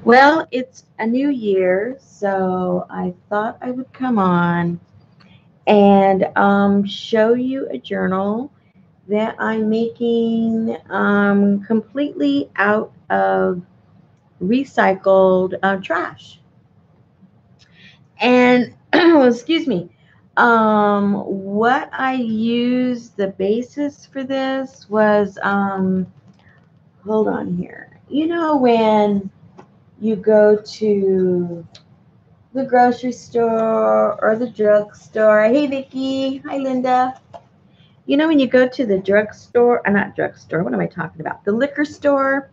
Well, it's a new year, so I thought I would come on and show you a journal that I'm making completely out of recycled trash. And excuse me, what I used the basis for this was hold on here. You know when you go to the grocery store or the drugstore. Hey, Vicky. Hi, Linda. You know, when you go to the drugstore, not drugstore, what am I talking about? The liquor store,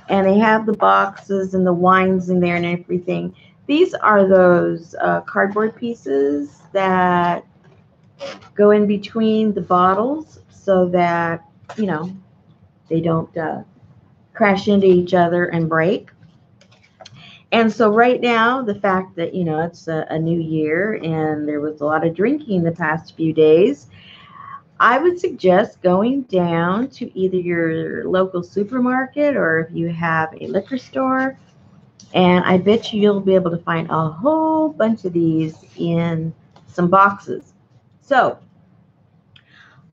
and they have the boxes and the wines in there and everything. These are those cardboard pieces that go in between the bottles so that, you know, they don't crash into each other and break. And so right now, the fact that, it's a new year and there was a lot of drinking the past few days, I would suggest going down to either your local supermarket or if you have a liquor store. And I bet you'll be able to find a whole bunch of these in some boxes. So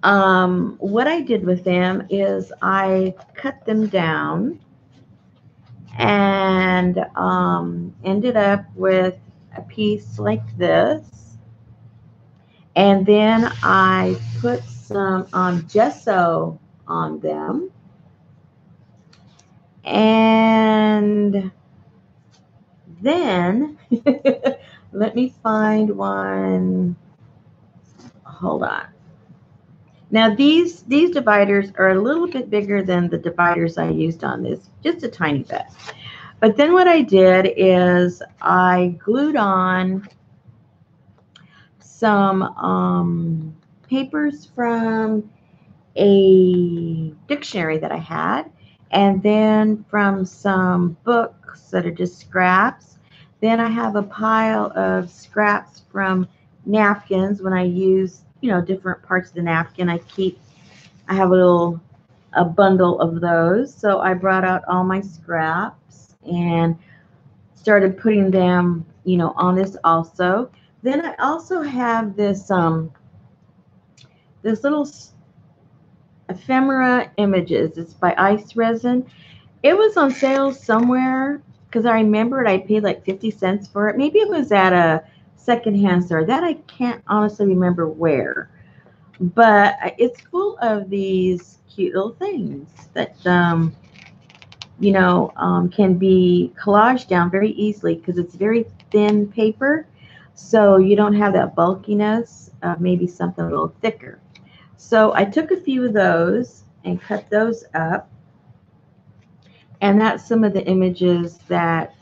what I did with them is I cut them down and ended up with a piece like this. And then I put some gesso on them. And then let me find one. Hold on. Now these dividers are a little bit bigger than the dividers I used on this, just a tiny bit. But then what I did is I glued on some papers from a dictionary that I had, and then from some books that are just scraps. Then I have a pile of scraps from napkins. When I use, different parts of the napkin, I have a bundle of those. So I brought out all my scraps and started putting them, on this also. Then I also have this little ephemera images. It's by Ice Resin. It was on sale somewhere because I remembered I paid like 50 cents for it. Maybe it was at a secondhand store. That I can't honestly remember where. But it's full of these cute little things that can be collaged down very easily because it's very thin paper. So you don't have that bulkiness of maybe something a little thicker. So I took a few of those and cut those up. And that's some of the images that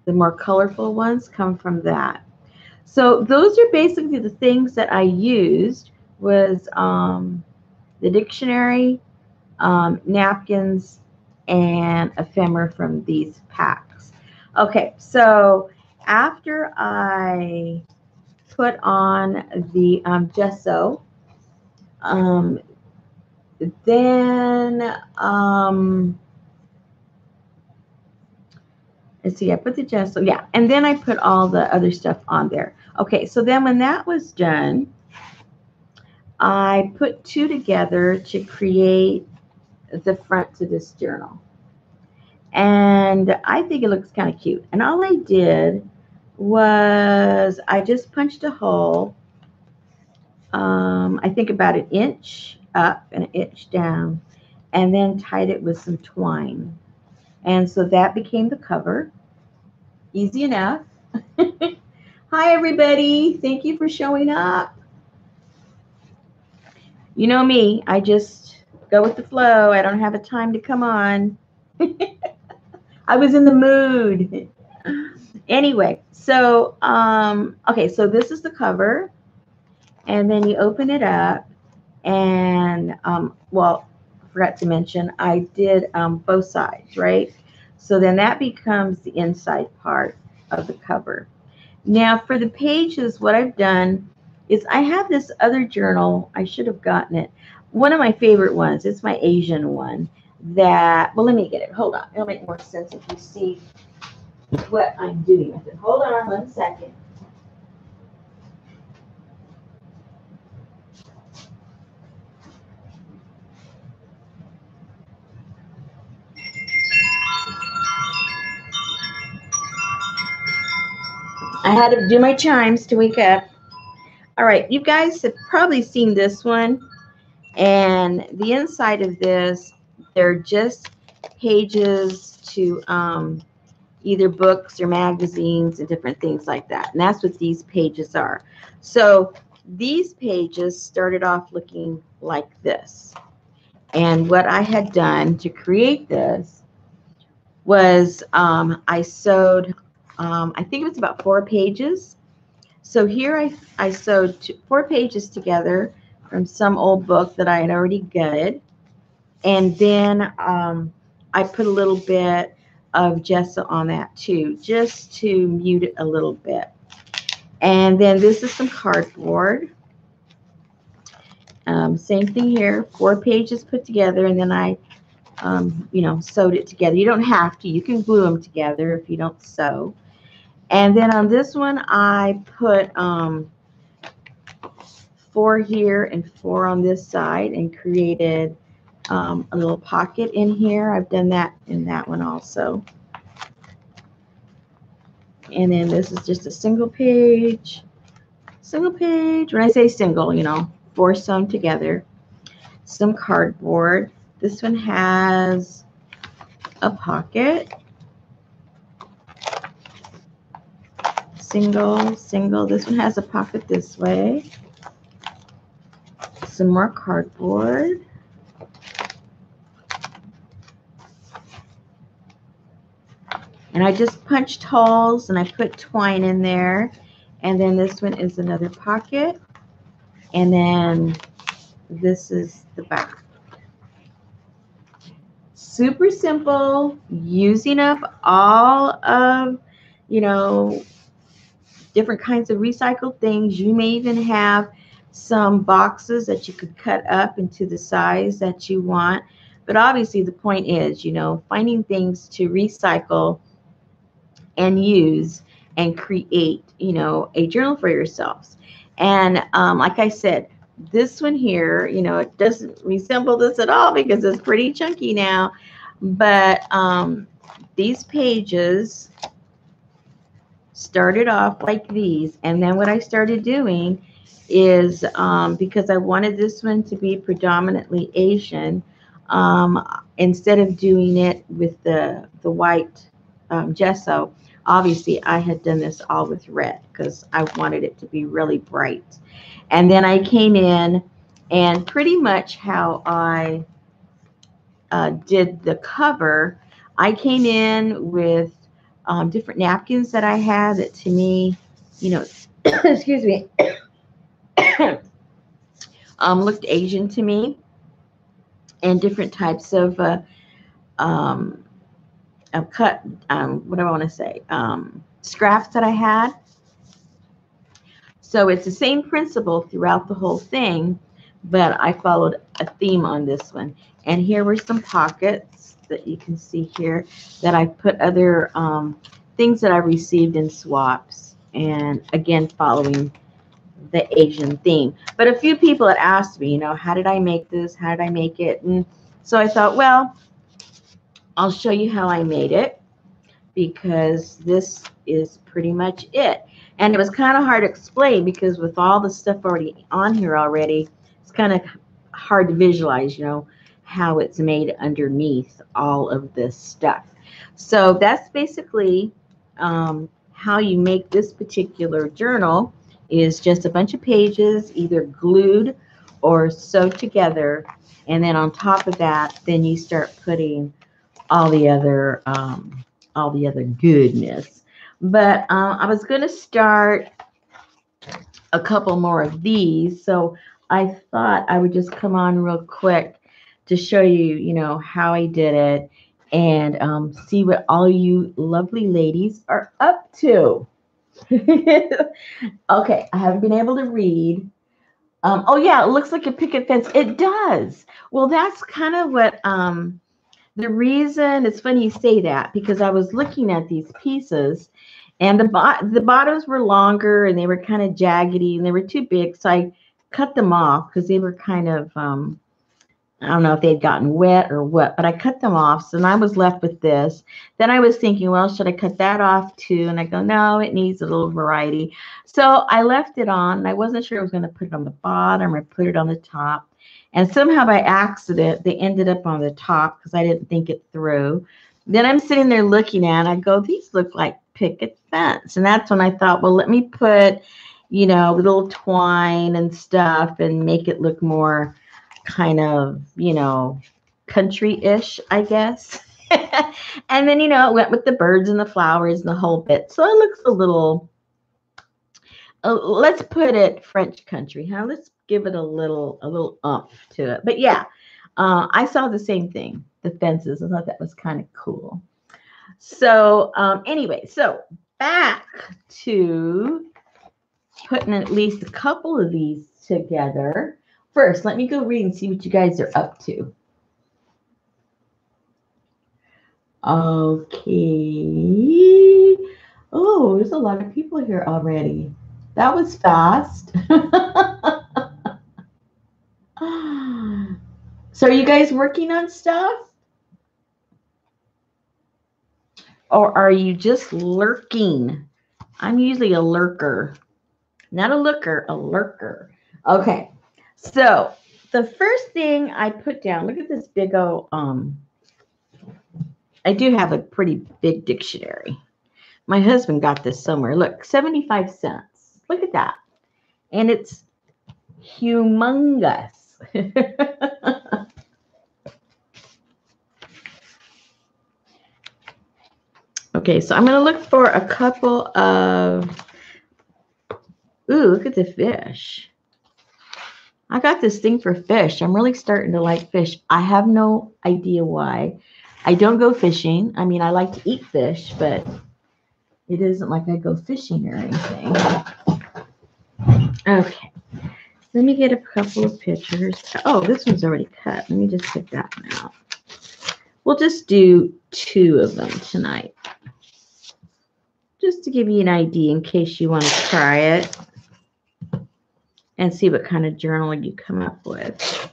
the more colorful ones come from that. So those are basically the things that I used was the dictionary, napkins, and ephemera from these packs. Okay, so after I put on the gesso, then let's see, I put the gesso, yeah, and then I put all the other stuff on there. Okay, so then when that was done, I put two together to create the front to this journal. And I think it looks kind of cute. And all I did was I just punched a hole, I think about an inch up and an inch down, and then tied it with some twine. And so that became the cover. Easy enough. Hi, everybody. Thank you for showing up. You know me. I just go with the flow. I don't have a time to come on. I was in the mood. Anyway, so, okay, so this is the cover. And then you open it up. And, well, I forgot to mention, I did both sides, right? So then that becomes the inside part of the cover. Now for the pages, what I've done is I have this other journal. I should have gotten it. One of my favorite ones. It's my Asian one that, well, let me get it. Hold on. It'll make more sense if you see what I'm doing with it. Hold on 1 second. I had to do my chimes to wake up. All right, you guys have probably seen this one. And the inside of this, they're just pages to either books or magazines and different things like that. And that's what these pages are. So these pages started off looking like this. And what I had done to create this was I sewed, I think it was about 4 pages. So here I sewed 4 pages together from some old book that I had already gutted. And then I put a little bit of gesso on that too, just to mute it a little bit. And then this is some cardboard. Same thing here, 4 pages put together, and then I, sewed it together. You don't have to. You can glue them together if you don't sew. And then on this one, I put 4 here and 4 on this side and created a little pocket in here. I've done that in that one also. And then this is just a single page. Single page. When I say single, 4 sewn together. Some cardboard. This one has a pocket. Single, single. This one has a pocket this way. Some more cardboard. And I just punched holes and I put twine in there. And then this one is another pocket. And then this is the back. Super simple, using up all of, different kinds of recycled things. You may even have some boxes that you could cut up into the size that you want. But obviously the point is, finding things to recycle and use and create, a journal for yourselves. And like I said, this one here, it doesn't resemble this at all because it's pretty chunky now. But these pages started off like these. And then what I started doing is, because I wanted this one to be predominantly Asian, instead of doing it with the white gesso, obviously I had done this all with red because I wanted it to be really bright. And then I came in and pretty much how I did the cover, I came in with different napkins that I had that to me, excuse me, looked Asian to me, and different types of cut, what do I want to say, scraps that I had. So it's the same principle throughout the whole thing, but I followed a theme on this one. And here were some pockets that you can see here that I put other things that I received in swaps. And again, following the Asian theme. But a few people had asked me, how did I make this? How did I make it? And so I thought, well, I'll show you how I made it, because this is pretty much it. And it was kind of hard to explain because with all the stuff already on here already, it's kind of hard to visualize, how it's made underneath all of this stuff. So that's basically how you make this particular journal, is just a bunch of pages either glued or sewed together. And then on top of that, then you start putting all the other goodness. But I was going to start a couple more of these, so I thought I would just come on real quick to show you, how I did it, and see what all you lovely ladies are up to. Okay, I haven't been able to read. Oh yeah, it looks like a picket fence. It does. Well, that's kind of what The reason, it's funny you say that, because I was looking at these pieces and the bottoms were longer and they were kind of jaggedy and they were too big. So I cut them off because they were kind of, I don't know if they'd gotten wet or what, but I cut them off. So then I was left with this. Then I was thinking, well, should I cut that off too? And I go, no, it needs a little variety. So I left it on, and I wasn't sure I was going to put it on the bottom or put it on the top. And somehow by accident, they ended up on the top because I didn't think it through. Then I'm sitting there looking at it, I go, these look like picket fence. And that's when I thought, well, let me put, you know, little twine and stuff and make it look more kind of, you know, country-ish, I guess. And then, you know, it went with the birds and the flowers and the whole bit. So it looks a little, let's put it French country, huh? Let's give it a little umph to it. But yeah, I saw the same thing, the fences. I thought that was kind of cool. So anyway, so back to putting at least a couple of these together. First, let me go read and see what you guys are up to. Okay. Oh, there's a lot of people here already. That was fast. So are you guys working on stuff? Or are you just lurking? I'm usually a lurker. Not a looker, a lurker. Okay. So the first thing I put down, look at this big old, I do have a pretty big dictionary. My husband got this somewhere. Look, 75 cents. Look at that. And it's humongous. Okay, so I'm going to look for a couple of, ooh, look at the fish. I got this thing for fish. I'm really starting to like fish. I have no idea why. I don't go fishing. I mean, I like to eat fish, but it isn't like I go fishing or anything. Okay. Let me get a couple of pictures. Oh, this one's already cut. Let me just pick that one out. We'll just do 2 of them tonight. Just to give you an idea in case you want to try it and see what kind of journal you come up with.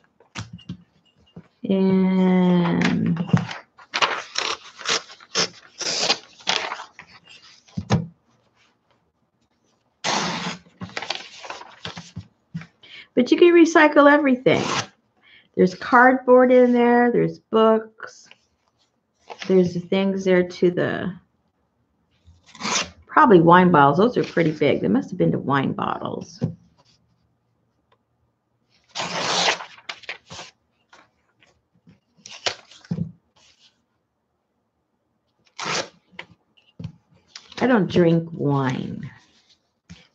And but you can recycle everything. There's cardboard in there. There's books. There's the things there to the, probably wine bottles. Those are pretty big. They must have been to wine bottles. I don't drink wine.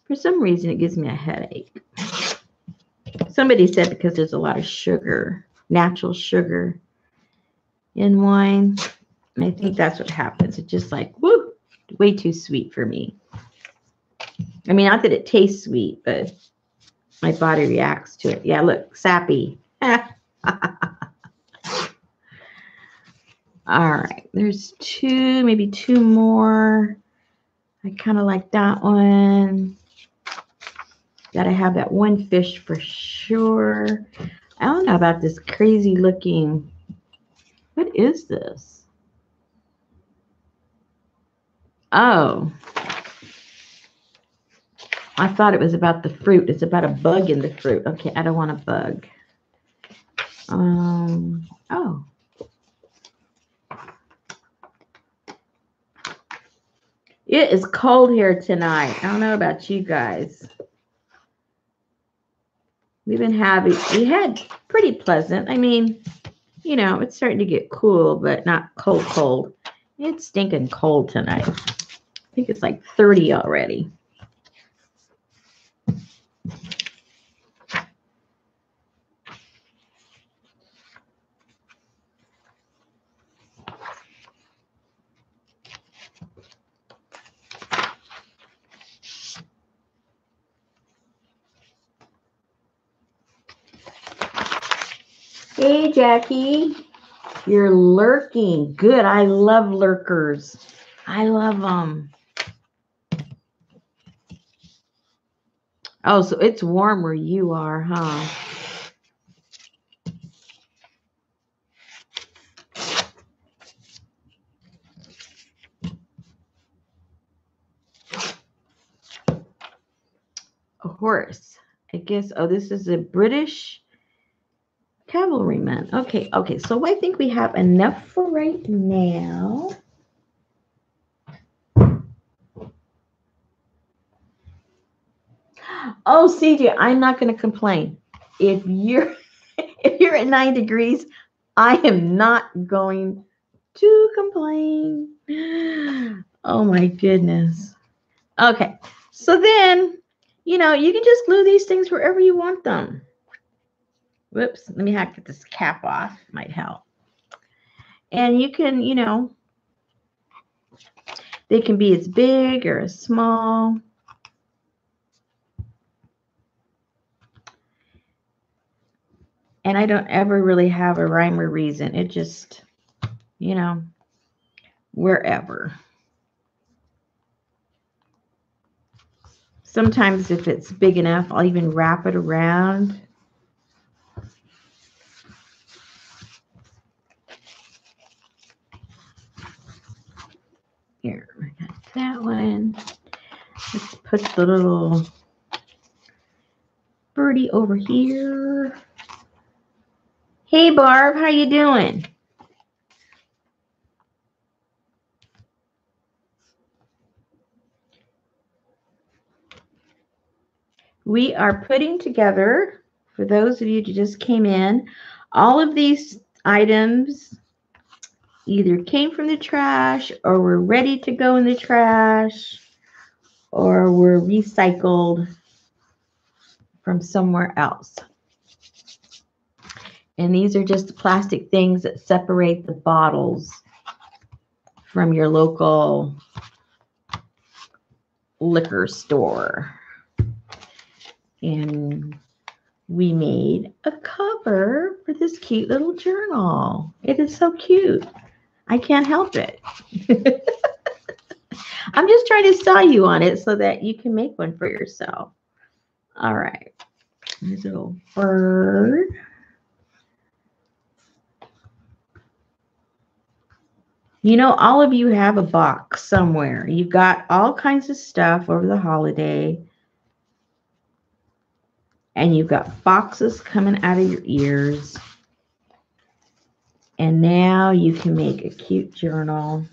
For some reason, it gives me a headache. Somebody said because there's a lot of sugar, natural sugar in wine. And I think that's what happens. It's just like, woo, way too sweet for me. I mean, not that it tastes sweet, but my body reacts to it. Yeah, look, sappy. All right, there's 2, maybe 2 more. I kind of like that one. Gotta have that one fish for sure. I don't know about this crazy looking. What is this? Oh. I thought it was about the fruit. It's about a bug in the fruit. Okay, I don't want a bug. Oh. It is cold here tonight. I don't know about you guys. We had pretty pleasant. I mean, you know, it's starting to get cool, but not cold. It's stinking cold tonight. I think it's like 30 already. Hey, Jackie. You're lurking. Good. I love lurkers. I love them. Oh, so it's warm where you are, huh? A horse. I guess, oh, this is a British cavalryman. Okay, okay. So I think we have enough for right now. Oh, CJ, I'm not going to complain. If you're if you're at 9 degrees, I am not going to complain. Oh my goodness. Okay. So then, you can just glue these things wherever you want them. Whoops, let me get this cap off. Might help. And you can, they can be as big or as small. And I don't ever really have a rhyme or reason. It just, wherever. Sometimes if it's big enough, I'll even wrap it around. Here, I got that one. Let's put the little birdie over here. Hey, Barb, how you doing? We are putting together, for those of you who just came in, all of these items either came from the trash or were ready to go in the trash or were recycled from somewhere else. And these are just the plastic things that separate the bottles from your local liquor store. And we made a cover for this cute little journal. It is so cute. I can't help it. I'm just trying to sell you on it so that you can make one for yourself. All right. There's a little bird. All of you have a box somewhere. You've got all kinds of stuff over the holiday. And you've got boxes coming out of your ears. And now you can make a cute journal.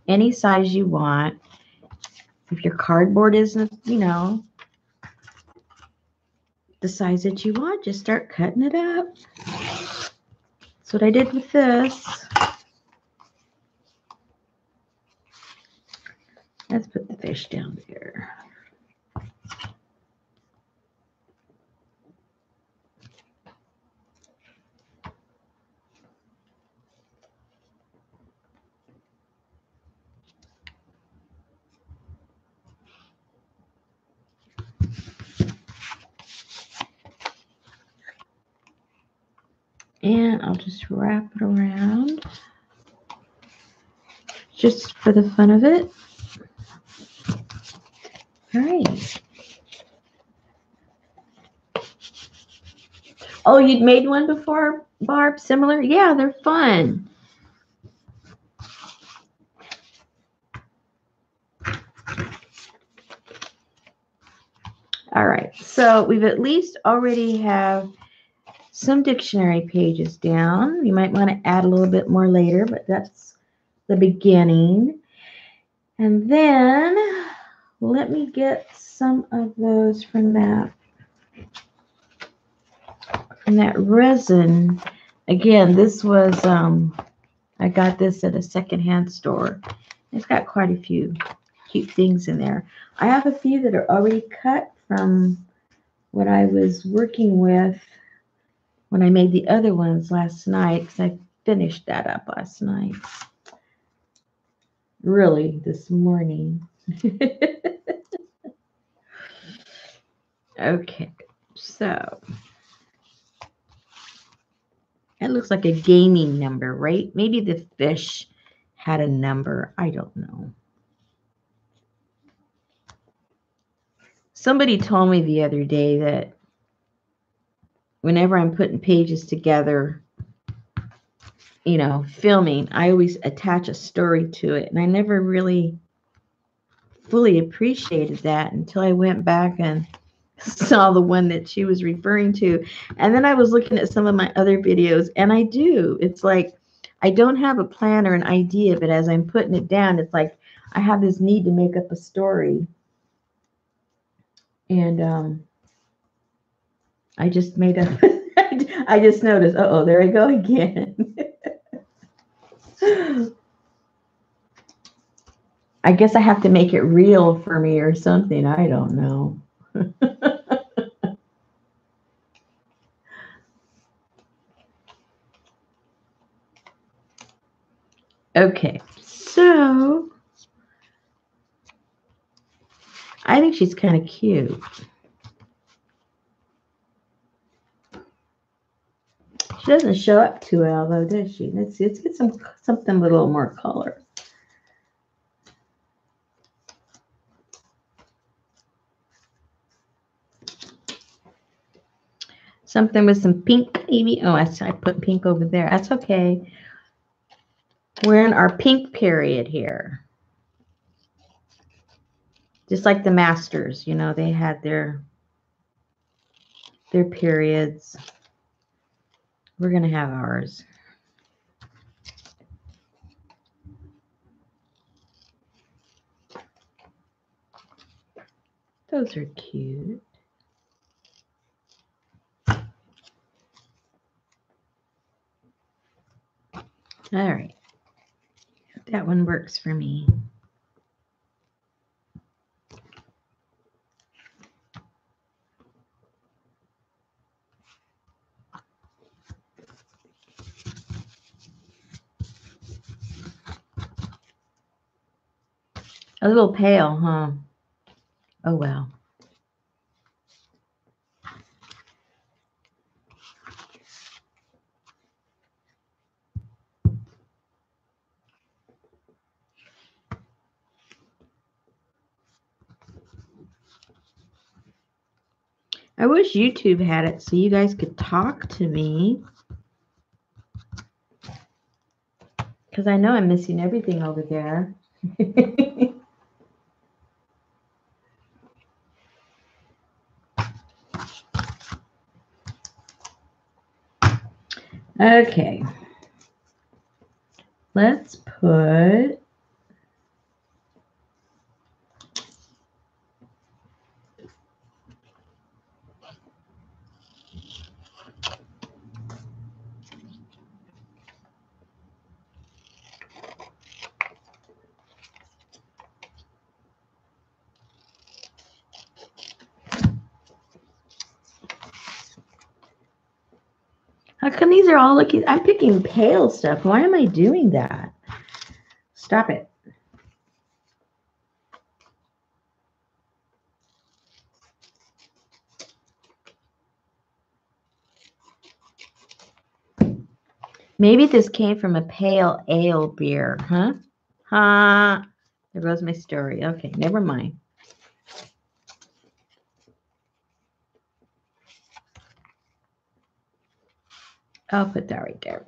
Any size you want. If your cardboard isn't, the size that you want, just start cutting it up. That's what I did with this. Let's put the fish down there. And I'll just wrap it around just for the fun of it. All right. Oh, you'd made one before, Barb? Similar? Yeah, they're fun. All right. So we've at least already have some dictionary pages down. You might want to add a little bit more later, but that's the beginning. And then let me get some of those from that resin. Again, this was, I got this at a secondhand store. It's got quite a few cute things in there. I have a few that are already cut from what I was working with when I made the other ones last night, because I finished that up last night. Really, this morning. Okay, so It looks like a gaming number, right? Maybe the fish had a number. I don't know. Somebody told me the other day that whenever I'm putting pages together, you know, filming, I always attach a story to it. And I never really fully appreciated that until I went back and saw the one that she was referring to. And then I was looking at some of my other videos, and I do. It's like I don't have a plan or an idea, but as I'm putting it down, it's like I have this need to make up a story. And I just made up. I just noticed, uh-oh, there I go again. I guess I have to make it real for me or something. I don't know. Okay, so I think she's kind of cute. She doesn't show up too well, though, does she? Let's see. Let's get something with a little more color. Something with some pink, maybe. Oh, I put pink over there. That's okay. We're in our pink period here. Just like the masters, you know, they had their periods. We're going to have ours. Those are cute. All right. That one works for me. A little pale, huh? Oh, well. I wish YouTube had it so you guys could talk to me. Because I know I'm missing everything over there. Okay. Let's put how come these are all looking? I'm picking pale stuff. Why am I doing that? Stop it. Maybe this came from a pale ale beer, huh? There goes my story. Okay, never mind. I'll put that right there.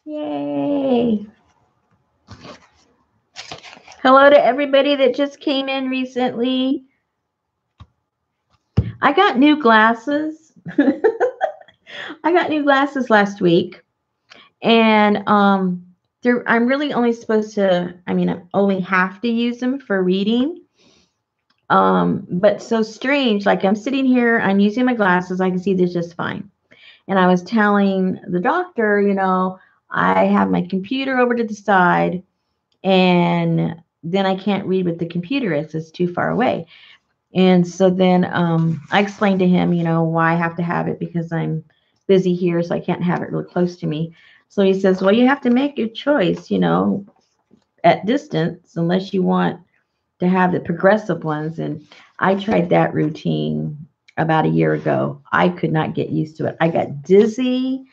Yay. Hello to everybody that just came in recently. I got new glasses. I got new glasses last week. And I'm really only supposed to, I only have to use them for reading. But so strange, like I'm sitting here, I'm using my glasses, I can see this just fine. And I was telling the doctor, you know, I have my computer over to the side and then I can't read with the computer. It's too far away. And so then I explained to him, why I have to have it because I'm busy here, so I can't have it really close to me. So he says, well, you have to make your choice, at distance, unless you want to have the progressive ones. And I tried that routine about a year ago. I could not get used to it. I got dizzy.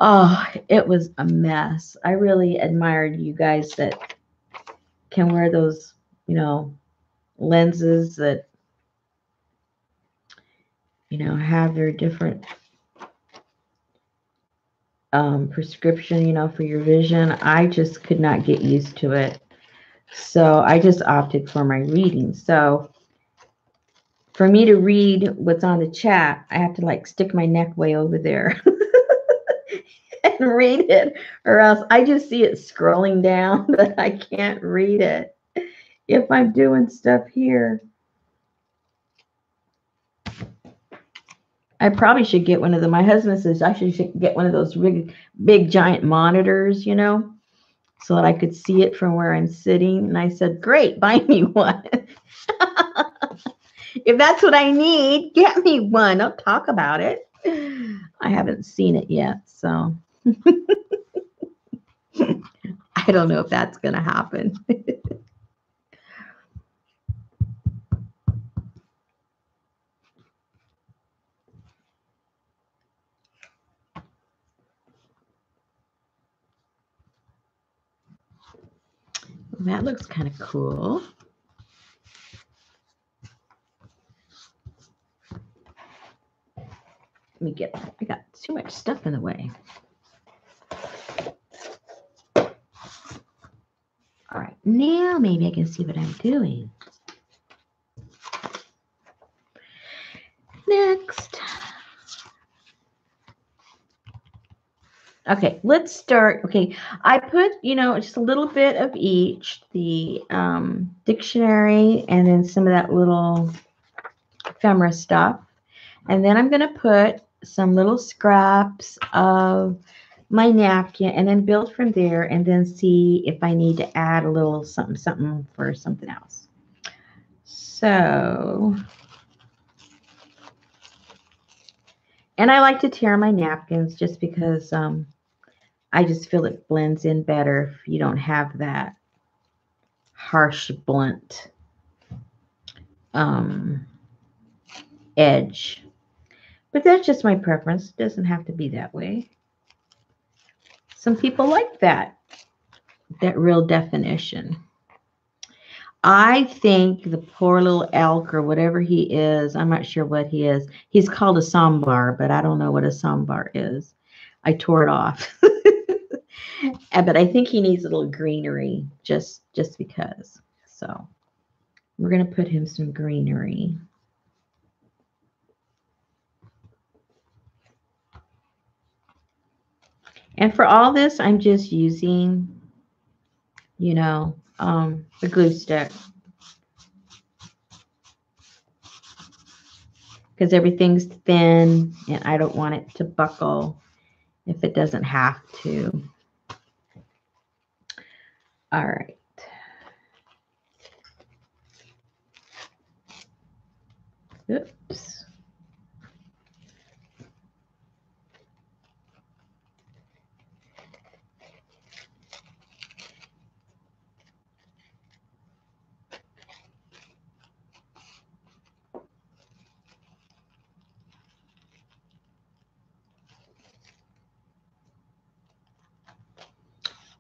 Oh, it was a mess. I really admired you guys that can wear those, lenses that, have their different prescription, for your vision. I just could not get used to it. So I just opted for my reading. So for me to read what's on the chat, I have to like stick my neck way over there and read it, or else I just see it scrolling down, but I can't read it if I'm doing stuff here. I probably should get one of them. My husband says I should get one of those big giant monitors, so that I could see it from where I'm sitting. And I said, great, buy me one. If that's what I need, get me one. I'll talk about it. I haven't seen it yet, so I don't know if that's going to happen. That looks kind of cool. Let me I got too much stuff in the way. All right, now maybe I can see what I'm doing. Next. Okay, let's start. Okay, I put, just a little bit of each, the dictionary and then some of that little ephemera stuff. And then I'm going to put some little scraps of my napkin and then build from there and then see if I need to add a little something for something else. So, and I like to tear my napkins just because I just feel it blends in better if you don't have that harsh, blunt edge. But that's just my preference. It doesn't have to be that way. Some people like that real definition. I think the poor little elk or whatever he is, I'm not sure what he is. He's called a sambar, but I don't know what a sambar is. I tore it off. But I think he needs a little greenery just because. So we're going to put him some greenery. And for all this, I'm just using, the glue stick. Because everything's thin and I don't want it to buckle if it doesn't have to. All right. Oops.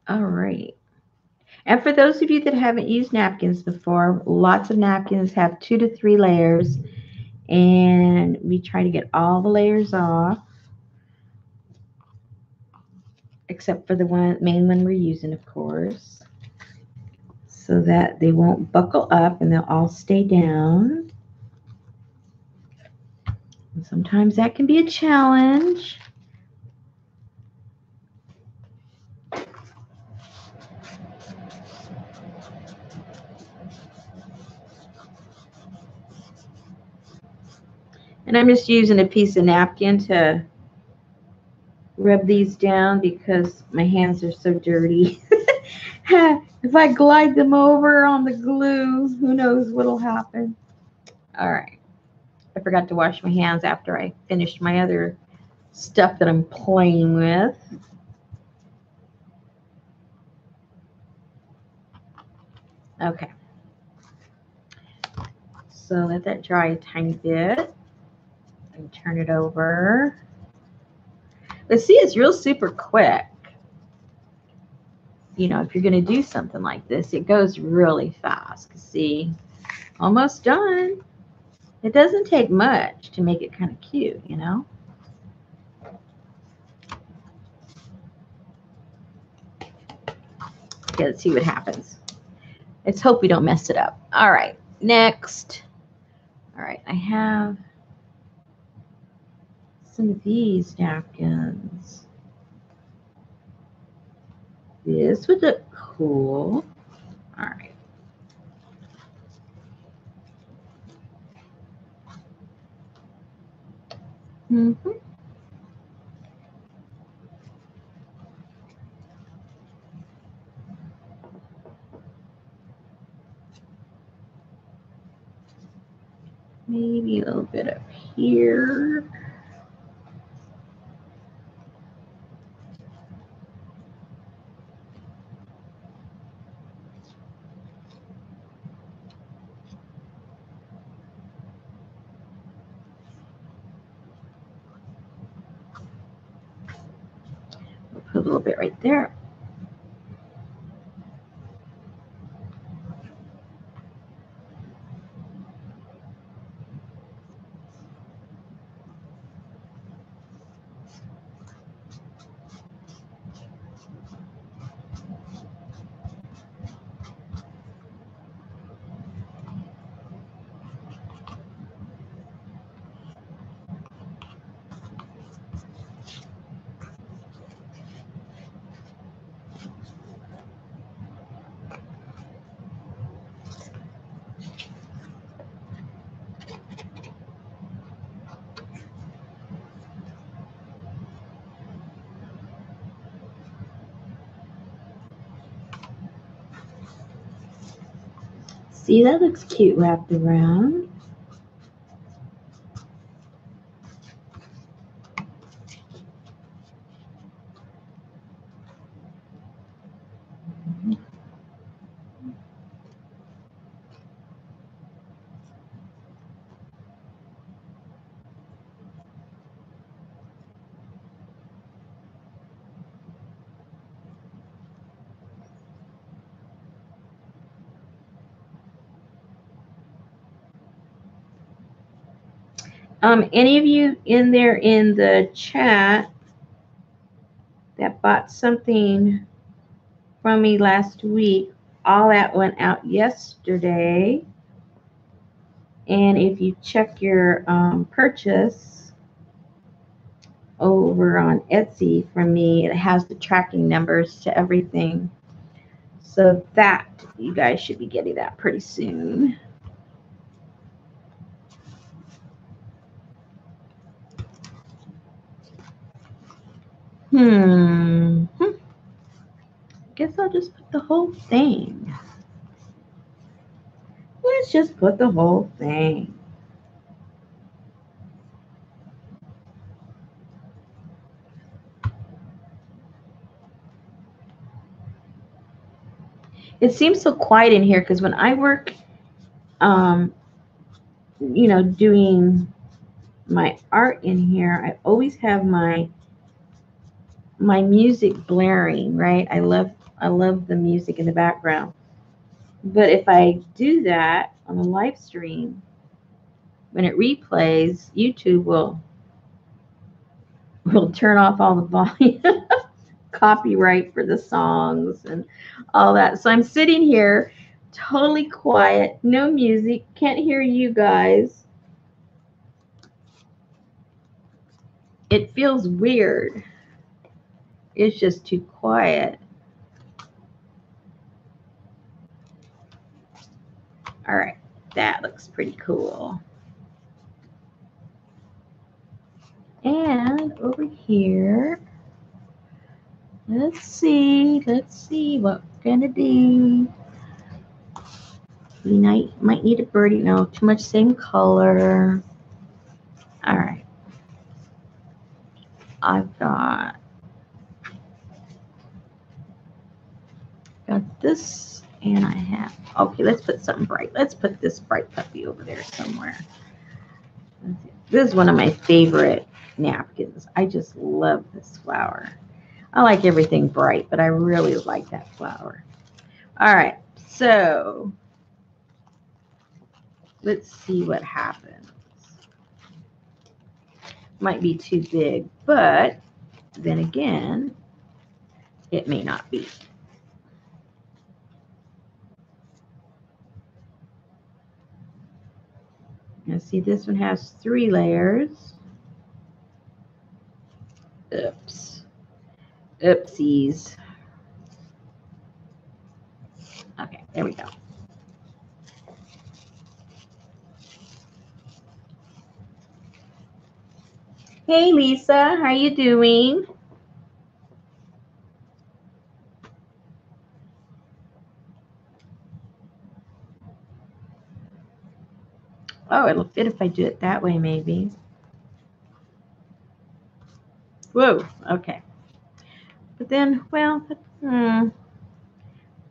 All right. And for those of you that haven't used napkins before, lots of napkins have 2 to 3 layers. And we try to get all the layers off, except for the main one we're using, of course, so that they won't buckle up and they'll all stay down. And sometimes that can be a challenge. And I'm just using a piece of napkin to rub these down because my hands are so dirty If I glide them over on the glue, who knows what'll happen. All right. I forgot to wash my hands after I finished my other stuff that I'm playing with. Okay. So let that dry a tiny bit and turn it over. But see, it's real super quick. You know, if you're going to do something like this, it goes really fast. See, almost done. It doesn't take much to make it kind of cute, you know. Okay, let's see what happens. Let's hope we don't mess it up. All right, next. All right, I have some of these napkins. This would look cool. All right. Mm-hmm. Maybe a little bit up here. We'll put a little bit right there. See, that looks cute wrapped around. Any of you in there in the chat that bought something from me last week, all that went out yesterday. And if you check your purchase over on Etsy from me, it has the tracking numbers to everything. So that, you guys should be getting that pretty soon. Guess I'll just put the whole thing. Let's just put the whole thing. It seems so quiet in here because when I work, you know, doing my art in here, I always have my music blaring, right? I love the music in the background. But if I do that on a live stream, when it replays, YouTube will turn off all the volume, copyright for the songs and all that. So I'm sitting here totally quiet, no music, can't hear you guys. It feels weird. It's just too quiet. All right, that looks pretty cool. And over here, Let's see what we're gonna do. We might need a birdie. No, too much same color. All right. I've got this, and I have. Okay, let's put something bright. Let's put this bright puppy over there somewhere. This is one of my favorite napkins. I just love this flower. I like everything bright, but I really like that flower. All right, so let's see what happens. Might be too big, but then again, it may not be. Now see, this one has 3 layers. Oops. Oopsies. Okay, there we go. Hey, Lisa, how you doing? Oh, it'll fit if I do it that way, maybe. Whoa, okay. But then, well,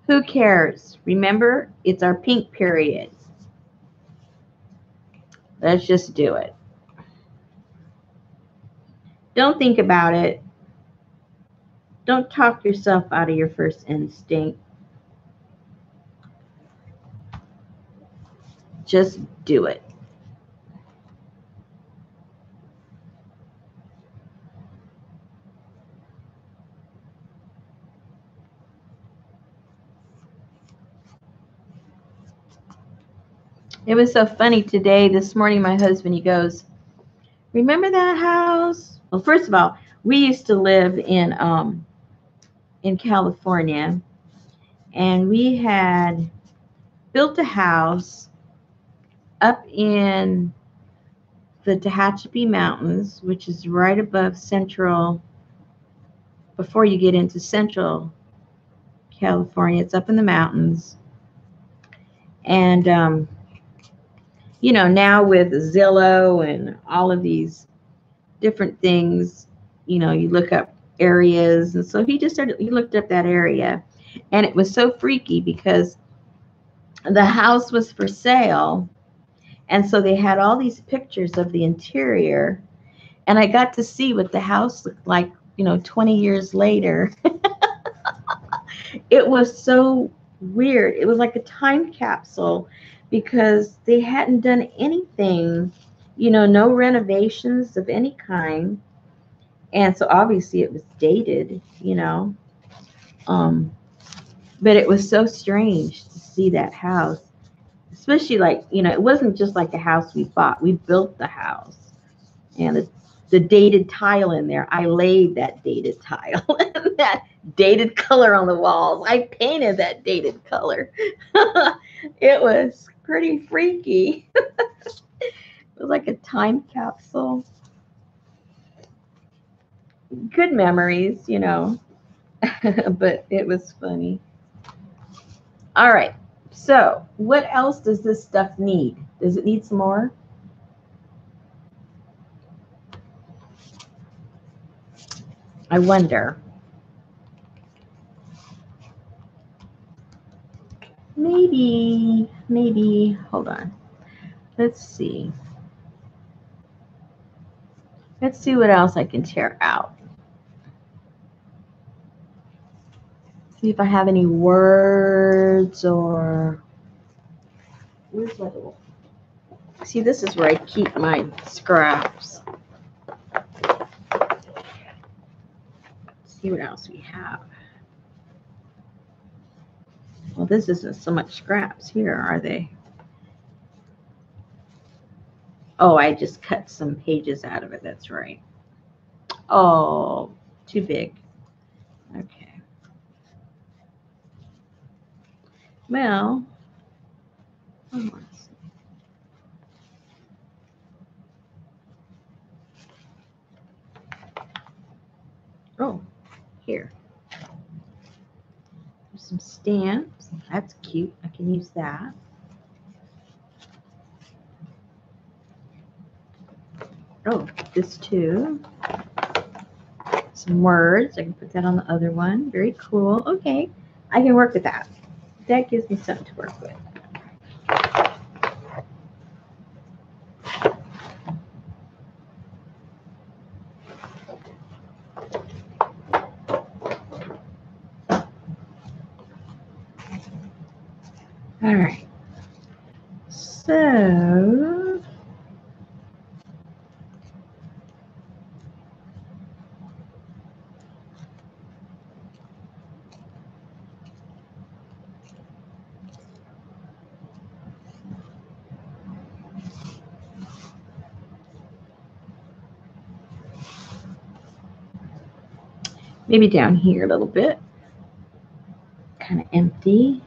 who cares? Remember, it's our pink period. Let's just do it. Don't think about it. Don't talk yourself out of your first instinct. Just do it. It was so funny today, this morning, my husband, he goes, remember that house? Well, first of all, we used to live in California, and we had built a house up in the Tehachapi Mountains, which is right above Central, before you get into Central California. It's up in the mountains. And, you know, now with Zillow and all of these different things, you know, you look up areas. And so he looked up that area. And it was so freaky because the house was for sale. And so they had all these pictures of the interior. And I got to see what the house looked like, you know, 20 years later. It was so weird. It was like a time capsule because they hadn't done anything, you know, no renovations of any kind. And so obviously it was dated, you know. But it was so strange to see that house, especially like, you know, it wasn't just like a house we bought. We built the house. And the dated tile in there, I laid that dated tile, that dated color on the walls. I painted that dated color. It was pretty freaky. It was like a time capsule. Good memories, you know, but it was funny. All right, so what else does this stuff need? Does it need some more? I wonder. Maybe, hold on. Let's see. Let's see what else I can tear out. See if I have any words or... Where's my little... See, this is where I keep my scraps. Let's see what else we have. Well, this isn't so much scraps here, are they? Oh, I just cut some pages out of it. That's right. Oh, too big. Okay. Well, oh, here. some stamps. That's cute. I can use that. Oh, this too. Some words. I can put that on the other one. Very cool. Okay. I can work with that. That gives me something to work with. All right. So maybe down here a little bit. Kind of empty.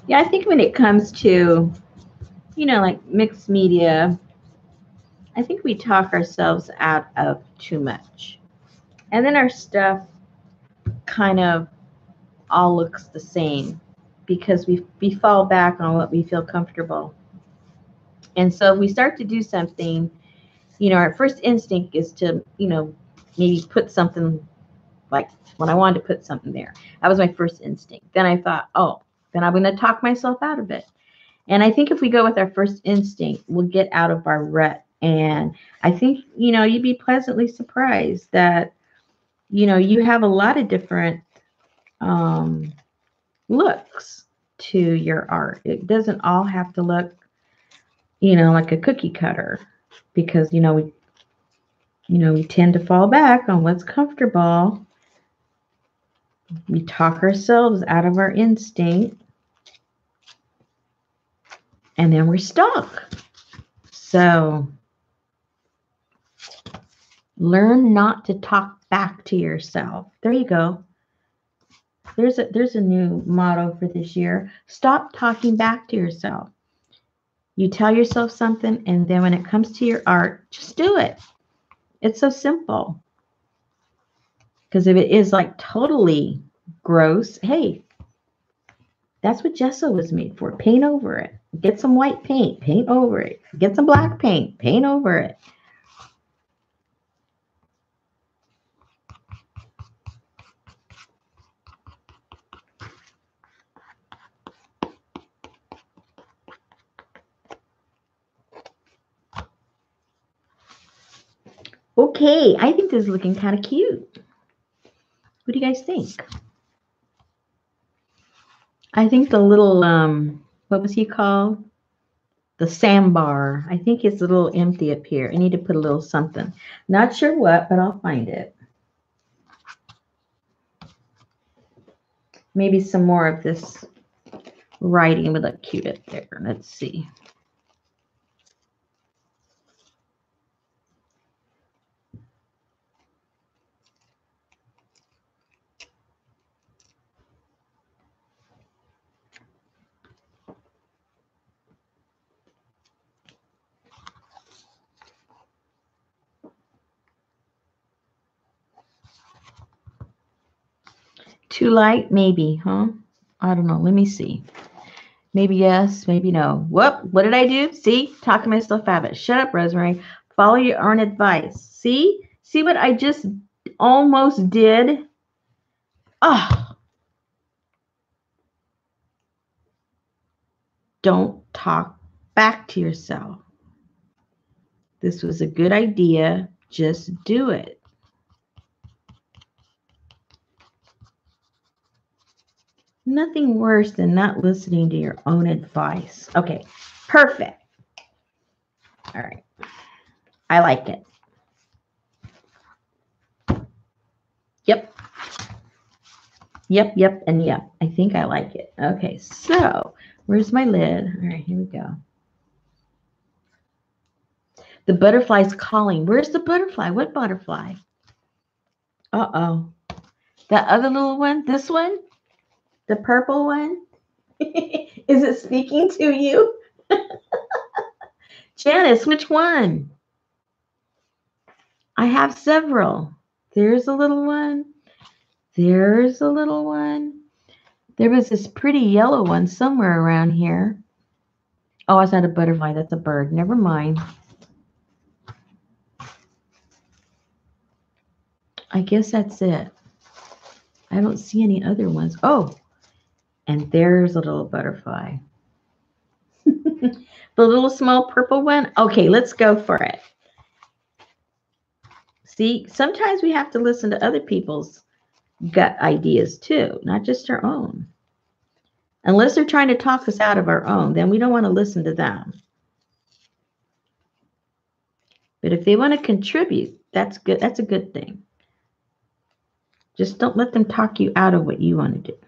Yeah, I think when it comes to, like mixed media, I think we talk ourselves out of too much. And then our stuff kind of all looks the same because we fall back on what we feel comfortable. And so if we start to do something, our first instinct is to, maybe put something like when I wanted to put something there. That was my first instinct. Then I thought, oh, then I'm going to talk myself out of it. And I think if we go with our first instinct, we'll get out of our rut. And I think, you'd be pleasantly surprised that, you have a lot of different looks to your art. It doesn't all have to look, like a cookie cutter because, we tend to fall back on what's comfortable. We talk ourselves out of our instinct and then we're stuck. So learn not to talk back to yourself. There you go. There's a new motto for this year. Stop talking back to yourself. You tell yourself something, and then when it comes to your art, just do it. It's so simple. Because if it is like totally gross, hey, that's what gesso was made for. Paint over it. Get some white paint, paint over it. Get some black paint, paint over it. Okay, I think this is looking kind of cute. What do you guys think? I think the little, what was he called? The sandbar. I think it's a little empty up here. I need to put a little something. Not sure what, but I'll find it. Maybe some more of this writing would look cute up there. Let's see. Too light? Maybe, huh? I don't know. Let me see. Maybe yes, maybe no. Whoop, what did I do? See? Talking myself out of it. Shut up, Rosemary. Follow your own advice. See? See what I just almost did? Oh. Don't talk back to yourself. This was a good idea. Just do it. Nothing worse than not listening to your own advice. Okay, perfect. All right. I like it. Yep. Yep, yep, and yep. I think I like it. Okay, so where's my lid? All right, here we go. The butterfly's calling. Where's the butterfly? What butterfly? Uh-oh. That other little one? This one? The purple one? Is it speaking to you? Janice, which one? I have several. There's a little one. There's a little one. There was this pretty yellow one somewhere around here. Oh, it's not a butterfly. That's a bird. Never mind. I guess that's it. I don't see any other ones. Oh, and there's a little butterfly. The little small purple one. Okay, let's go for it. See, sometimes we have to listen to other people's gut ideas too, not just our own. Unless they're trying to talk us out of our own, then we don't want to listen to them. But if they want to contribute, that's good. That's a good thing. Just don't let them talk you out of what you want to do.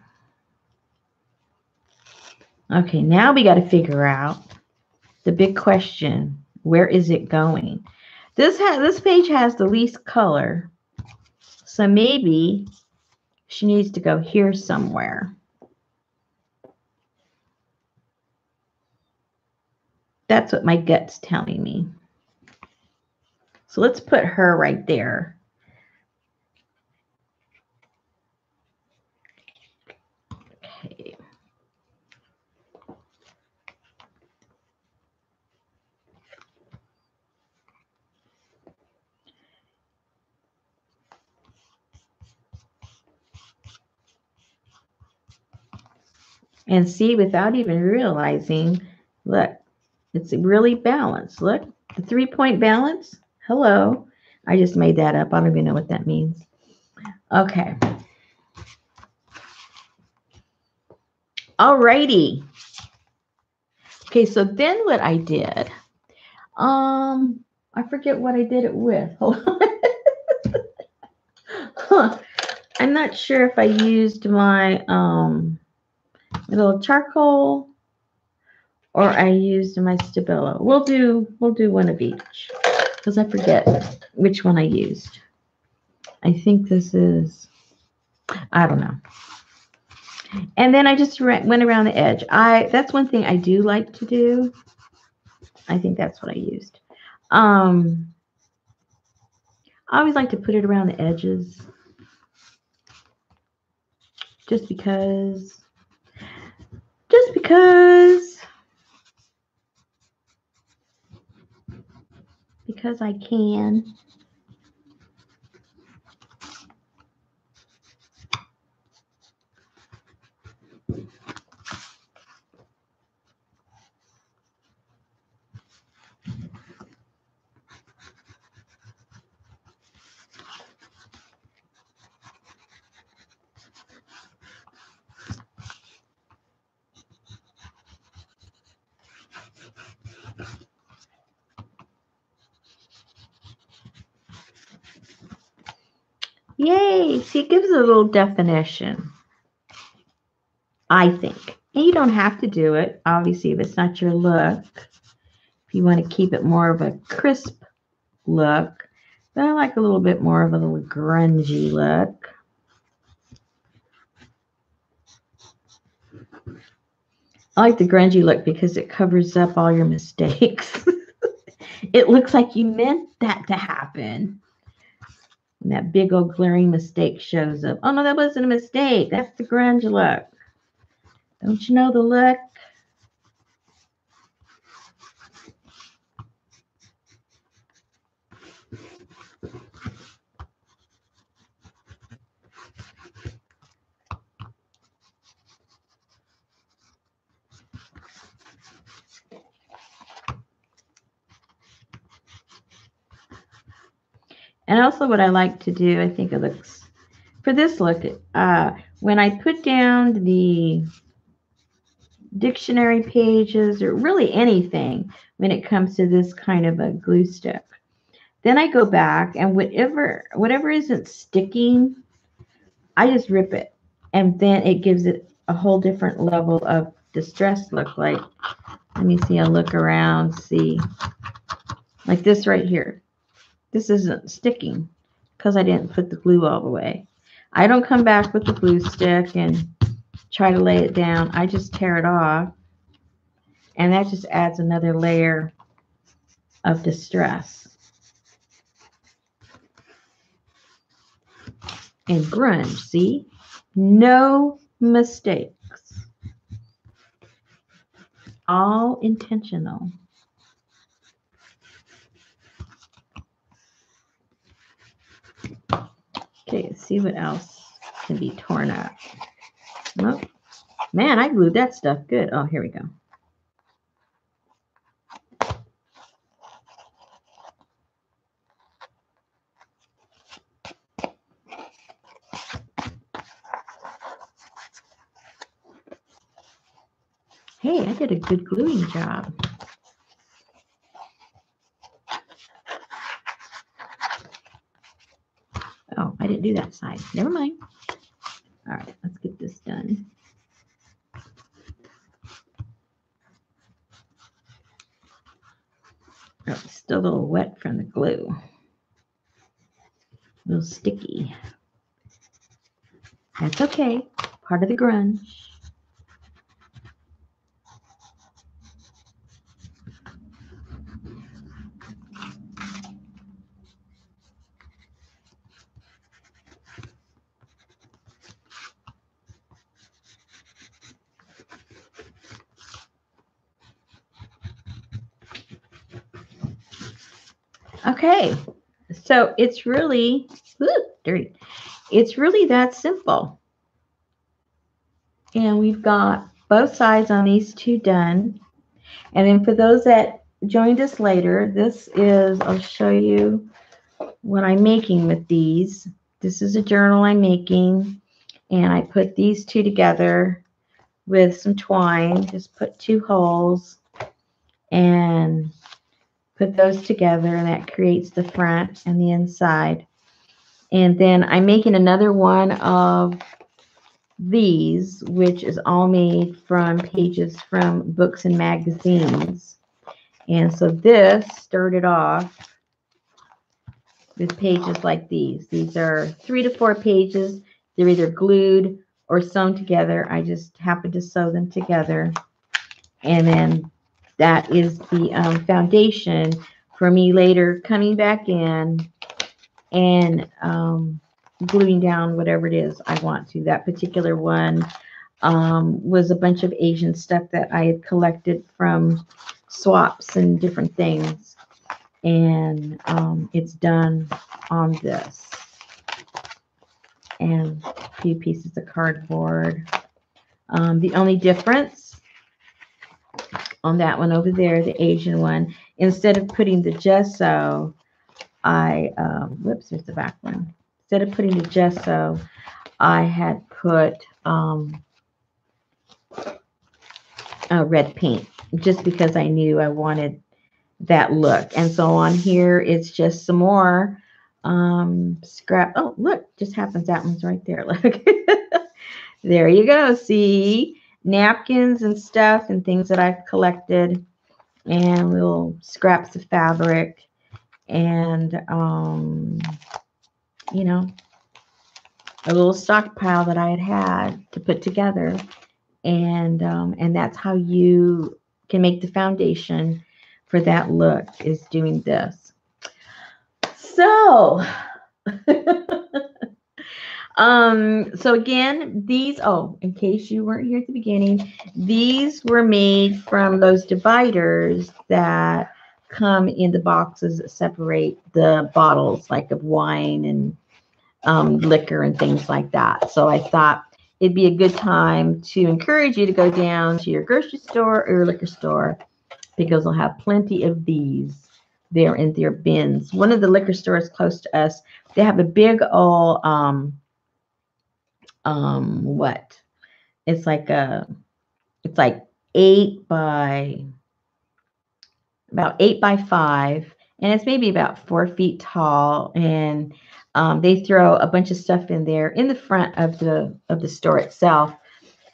Okay, now we got to figure out the big question. Where is it going? This page has the least color. So maybe she needs to go here somewhere. That's what my gut's telling me. So let's put her right there. Okay. And see, without even realizing, look, it's really balanced. Look, the 3-point balance. Hello. I just made that up. I don't even know what that means. Okay. Alrighty. Okay, so then what I did, I forget what I did it with. Hold on. I'm not sure if I used my little charcoal or I used my Stabilo. We'll do one of each because I forget which one I used. I think this is, I don't know. And then I just went around the edge. That's one thing I do like to do. I think that's what I used. I always like to put it around the edges. Just because I can. Yay! See, it gives it a little definition, I think. And you don't have to do it, obviously, if it's not your look. If you want to keep it more of a crisp look. But I like a little bit more of a little grungy look. I like the grungy look because it covers up all your mistakes. It looks like you meant that to happen. And that big old glaring mistake shows up. Oh, no, that wasn't a mistake. That's the grunge look. Don't you know the look? And also what I like to do, I think it looks, for this look, when I put down the dictionary pages or really anything when it comes to this kind of a glue stick, then I go back and whatever isn't sticking, I just rip it. And then it gives it a whole different level of distress look. Like, let me see, I'll look around, see. Like this right here. This isn't sticking because I didn't put the glue all the way. I don't come back with the glue stick and try to lay it down, I just tear it off, and that just adds another layer of distress and grunge. See? No mistakes. All intentional. Okay, let's see what else can be torn up. Oh, man, I glued that stuff good. Oh, here we go. Hey, I did a good gluing job. Oh, I didn't do that side. Never mind. All right, let's get this done. Oh, it's still a little wet from the glue. A little sticky. That's okay. Part of the grunge. Okay, so it's really dirty. It's really that simple. And we've got both sides on these two done. And then for those that joined us later, this is, I'll show you what I'm making with these. This is a journal I'm making, and I put these two together with some twine. Just put 2 holes and put those together, and that creates the front and the inside. And then I'm making another one of these, which is all made from pages from books and magazines. And so this started off with pages like these. These are 3 to 4 pages. They're either glued or sewn together. I just happened to sew them together. And then that is the foundation for me later coming back in and gluing down whatever it is I want to. That particular one was a bunch of Asian stuff that I had collected from swaps and different things. And it's done on this. And a few pieces of cardboard. The only difference on that one over there, the Asian one, instead of putting the gesso, whoops, here's the back one. Instead of putting the gesso, I had put red paint, just because I knew I wanted that look. And so on here, it's just some more scrap. Oh, look, just happens that one's right there. Look. There you go. See, napkins and stuff and things that I've collected, and little scraps of fabric, and you know, a little stockpile that I had to put together. And that's how you can make the foundation for that look, is doing this. So so again, these, in case you weren't here at the beginning, these were made from those dividers that come in the boxes that separate the bottles, like of wine and liquor and things like that. So I thought it'd be a good time to encourage you to go down to your grocery store or your liquor store, because they'll have plenty of these there in their bins. One of the liquor stores close to us, they have a big old what? It's like 8 by about 8 by 5, and it's maybe about 4 feet tall, and they throw a bunch of stuff in there in the front of the store itself.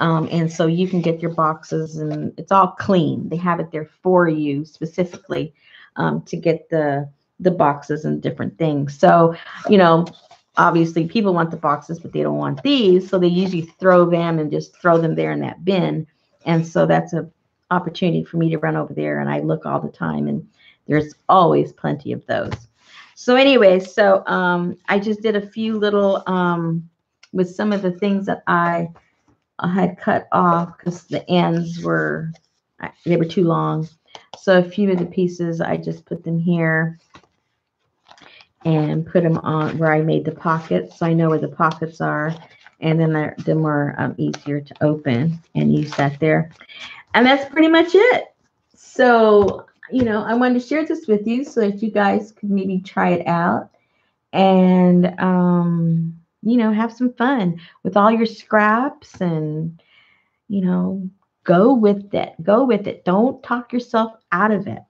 And so you can get your boxes, and it's all clean. They have it there for you specifically to get the boxes and different things. So, you know, obviously people want the boxes, but they don't want these. So they usually throw them and just throw them there in that bin. And so that's a opportunity for me to run over there, and I look all the time, and there's always plenty of those. So anyway, so I just did a few little with some of the things that I had cut off because the ends were, they were too long. So a few of the pieces, I just put them here and put them on where I made the pockets, so I know where the pockets are, and then they're more easier to open, and use that there. And that's pretty much it. So, you know, I wanted to share this with you so that you guys could maybe try it out and, you know, have some fun with all your scraps and, you know, go with it. Go with it. Don't talk yourself out of it.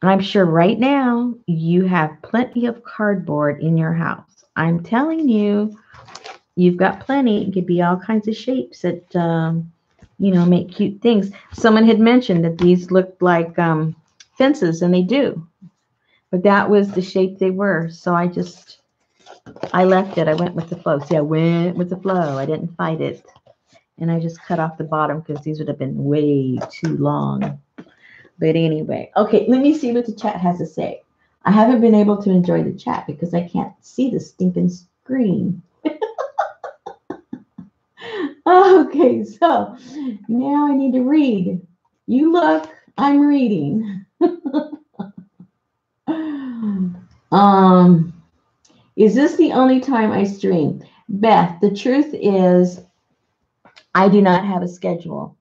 I'm sure right now you have plenty of cardboard in your house. I'm telling you, you've got plenty. It could be all kinds of shapes that, you know, make cute things. Someone had mentioned that these looked like fences, and they do. But that was the shape they were. So I left it. I went with the flow. See, I went with the flow. I didn't fight it. And I just cut off the bottom because these would have been way too long. But anyway, okay, let me see what the chat has to say. I haven't been able to enjoy the chat because I can't see the stinking screen. Okay, so now I need to read. You look, I'm reading. Is this the only time I stream? Beth, the truth is I do not have a schedule.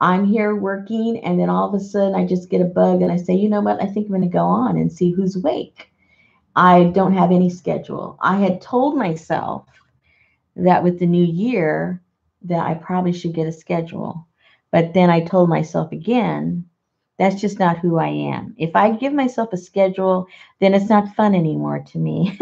I'm here working, and then all of a sudden I just get a bug and I say, you know what, I think I'm going to go on and see who's awake. I don't have any schedule. I had told myself that with the new year that I probably should get a schedule. But then I told myself again, that's just not who I am. If I give myself a schedule, then it's not fun anymore to me.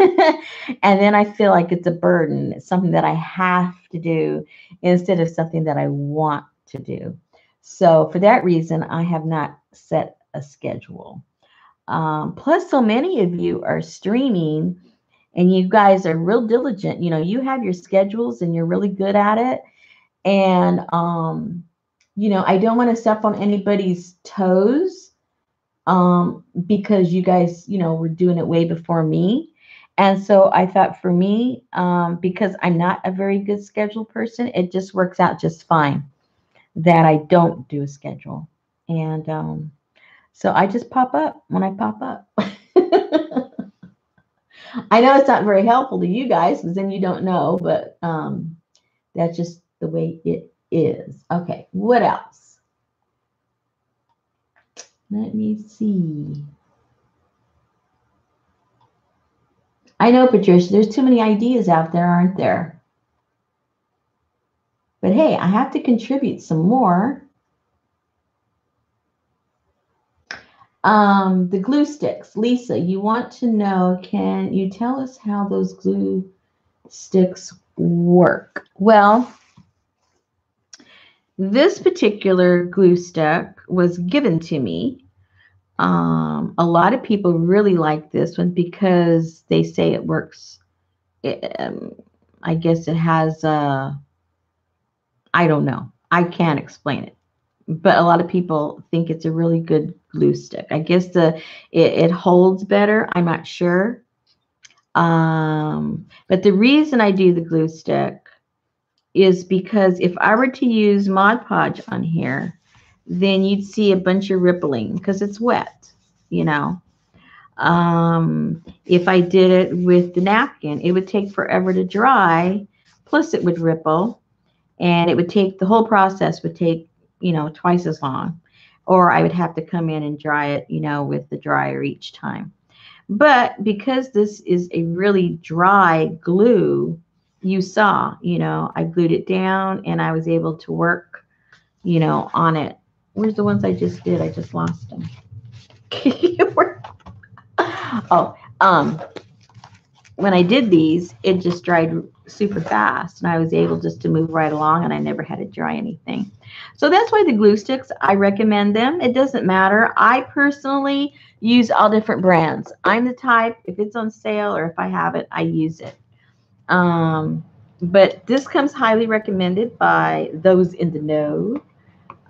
And then I feel like it's a burden. It's something that I have to do instead of something that I want to do. So for that reason, I have not set a schedule. Plus, so many of you are streaming, and you guys are real diligent. You know, you have your schedules and you're really good at it. And, you know, I don't want to step on anybody's toes because you guys, you know, were doing it way before me. And so I thought for me, because I'm not a very good schedule person, it just works out just fine that I don't do a schedule. And so I just pop up when I pop up. I know it's not very helpful to you guys because then you don't know, but that's just the way it is. Okay, what else? Let me see. I know, Patricia, there's too many ideas out there, aren't there? But hey, I have to contribute some more. The glue sticks. Lisa, you want to know, can you tell us how those glue sticks work? Well, this particular glue stick was given to me. A lot of people really like this one because they say it works. I guess it has, I don't know. I can't explain it. But a lot of people think it's a really good glue stick. I guess it holds better. I'm not sure. But the reason I do the glue stick is because if I were to use Mod Podge on here, then you'd see a bunch of rippling because it's wet, you know. If I did it with the napkin, it would take forever to dry, plus it would ripple, and it would take, the whole process would take, you know, twice as long, or I would have to come in and dry it, you know, with the dryer each time. But because this is a really dry glue, you saw, you know, I glued it down and I was able to work, you know, on it. Where's the ones I just did? I just lost them. Oh, when I did these, it just dried super fast, and I was able just to move right along, and I never had to dry anything. So that's why the glue sticks, I recommend them. It doesn't matter. I personally use all different brands. I'm the type, if it's on sale or if I have it, I use it. But this comes highly recommended by those in the know.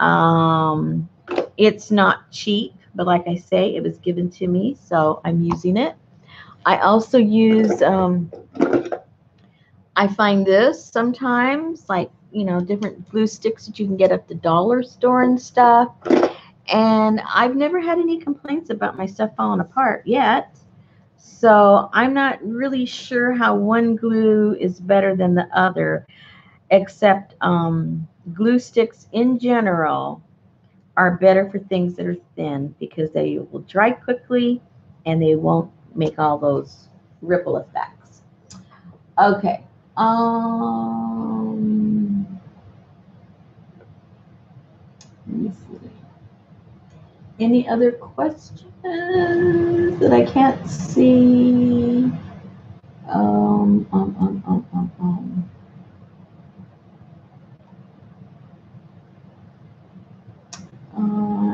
Um, it's not cheap, but like I say, it was given to me, so I'm using it. I also use, I find this sometimes, like, different glue sticks that you can get at the dollar store and stuff. And I've never had any complaints about my stuff falling apart yet. So I'm not really sure how one glue is better than the other, except glue sticks in general are better for things that are thin because they will dry quickly and they won't make all those ripple effects. Okay. Let me see. Any other questions that I can't see? Um, um, um, um, um, um.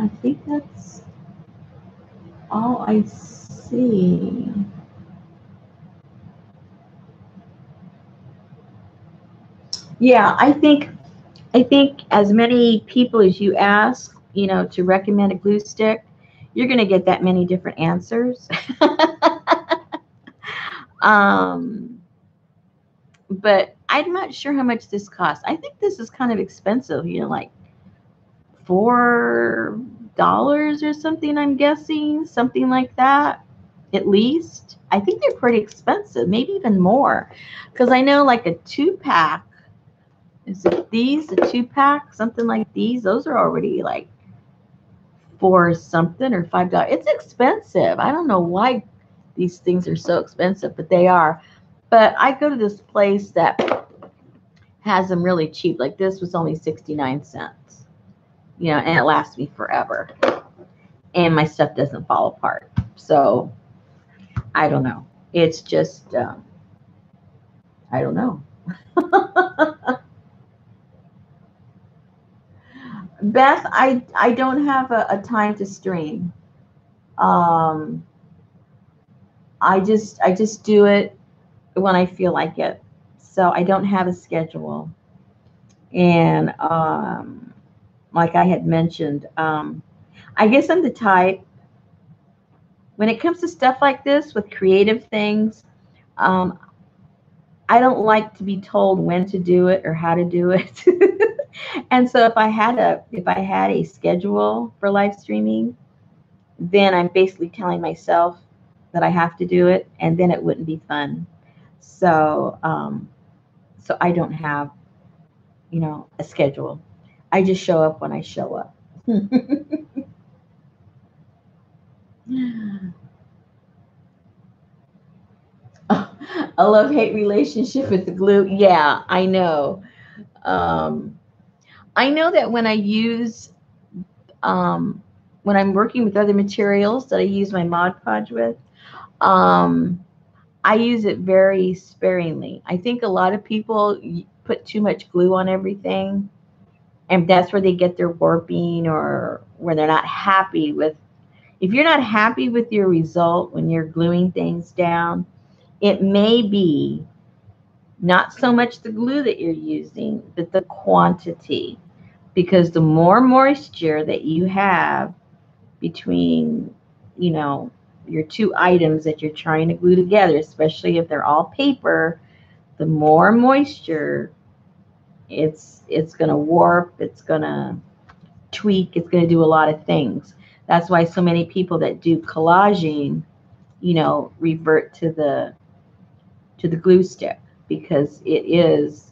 I think that's all I see. Yeah, I think as many people as you ask, to recommend a glue stick, you're going to get that many different answers. um, but I'm not sure how much this costs. I think this is kind of expensive, like $4 or something, I'm guessing, something like that, at least. I think they're pretty expensive, maybe even more. Because I know like a 2-pack, is it these, a 2-pack, something like these, those are already like 4 something or $5. It's expensive. I don't know why these things are so expensive, but they are. But I go to this place that has them really cheap. Like this was only 69 cents, and it lasts me forever. And my stuff doesn't fall apart. So I don't know. It's just, I don't know. Beth, I don't have a time to stream. Um, I just do it when I feel like it. So I don't have a schedule. And like I had mentioned, I guess I'm the type, when it comes to stuff like this with creative things, um, I don't like to be told when to do it or how to do it. And so if I had a schedule for live streaming, then I'm basically telling myself that I have to do it, and then it wouldn't be fun. So I don't have, a schedule. I just show up when I show up. A love-hate relationship with the glue. Yeah, I know. Um, I know that um, when I'm working with other materials that I use my Mod Podge with, um, I use it very sparingly. I think a lot of people put too much glue on everything, and that's where they get their warping, or where they're not happy with. If you're not happy with your result when you're gluing things down, it may be not so much the glue that you're using, but the quantity. Because the more moisture that you have between, you know, your two items that you're trying to glue together, especially if they're all paper, the more moisture, it's going to warp, it's going to tweak, it's going to do a lot of things. That's why so many people that do collaging, revert to the glue stick, because it is,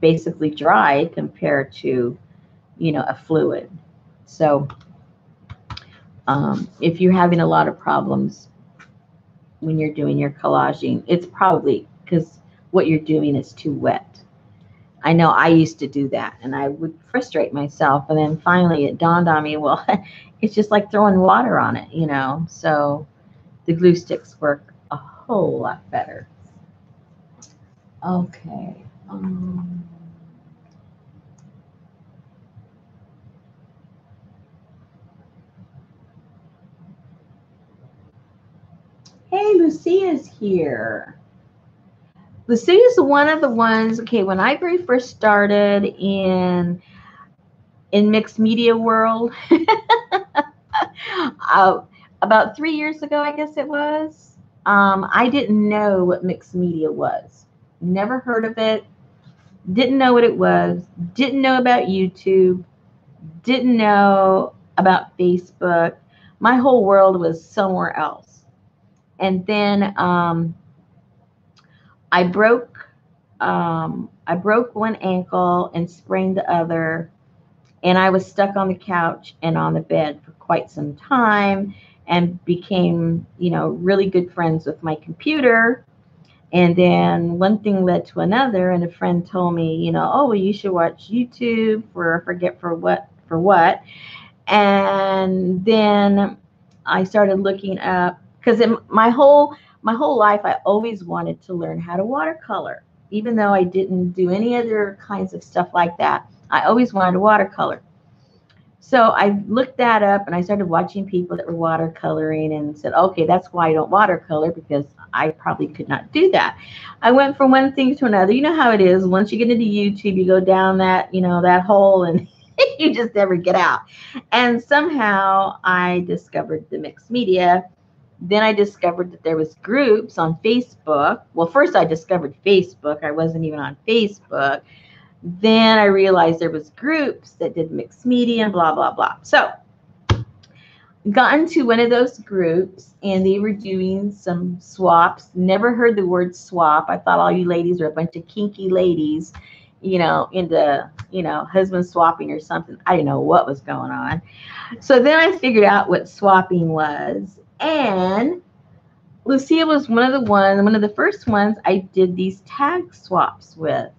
basically dry compared to, a fluid. So if you're having a lot of problems when you're doing your collaging, it's probably because what you're doing is too wet. I know I used to do that, and I would frustrate myself, and then finally it dawned on me, well, it's just like throwing water on it. So the glue sticks work a whole lot better. Okay. Hey, Lucia's here. Lucia's one of the ones, okay, when I very first started in mixed media world, about 3 years ago, I guess it was, I didn't know what mixed media was. Never heard of it. Didn't know what it was. Didn't know about YouTube. Didn't know about Facebook. My whole world was somewhere else. And then I broke one ankle and sprained the other, and I was stuck on the couch and on the bed for quite some time, and became, really good friends with my computer. And then one thing led to another, and a friend told me, oh, well, you should watch YouTube for, I forget for what. And then I started looking up, because my whole life I always wanted to learn how to watercolor, even though I didn't do any other kinds of stuff like that. I always wanted to watercolor. So I looked that up, and I started watching people that were watercoloring, and said, okay, that's why I don't watercolor, because I probably could not do that. I went from one thing to another. You know how it is. Once you get into YouTube, you go down that hole, and you just never get out. And somehow I discovered the mixed media. Then I discovered that there was groups on Facebook. Well, first I discovered Facebook. I wasn't even on Facebook. Then I realized there was groups that did mixed media and blah, blah, blah. So got into one of those groups, and they were doing some swaps. Never heard the word swap. I thought all you ladies were a bunch of kinky ladies, into, husband swapping or something. I didn't know what was going on. So then I figured out what swapping was. And Lucia was one of the first ones I did these tag swaps with.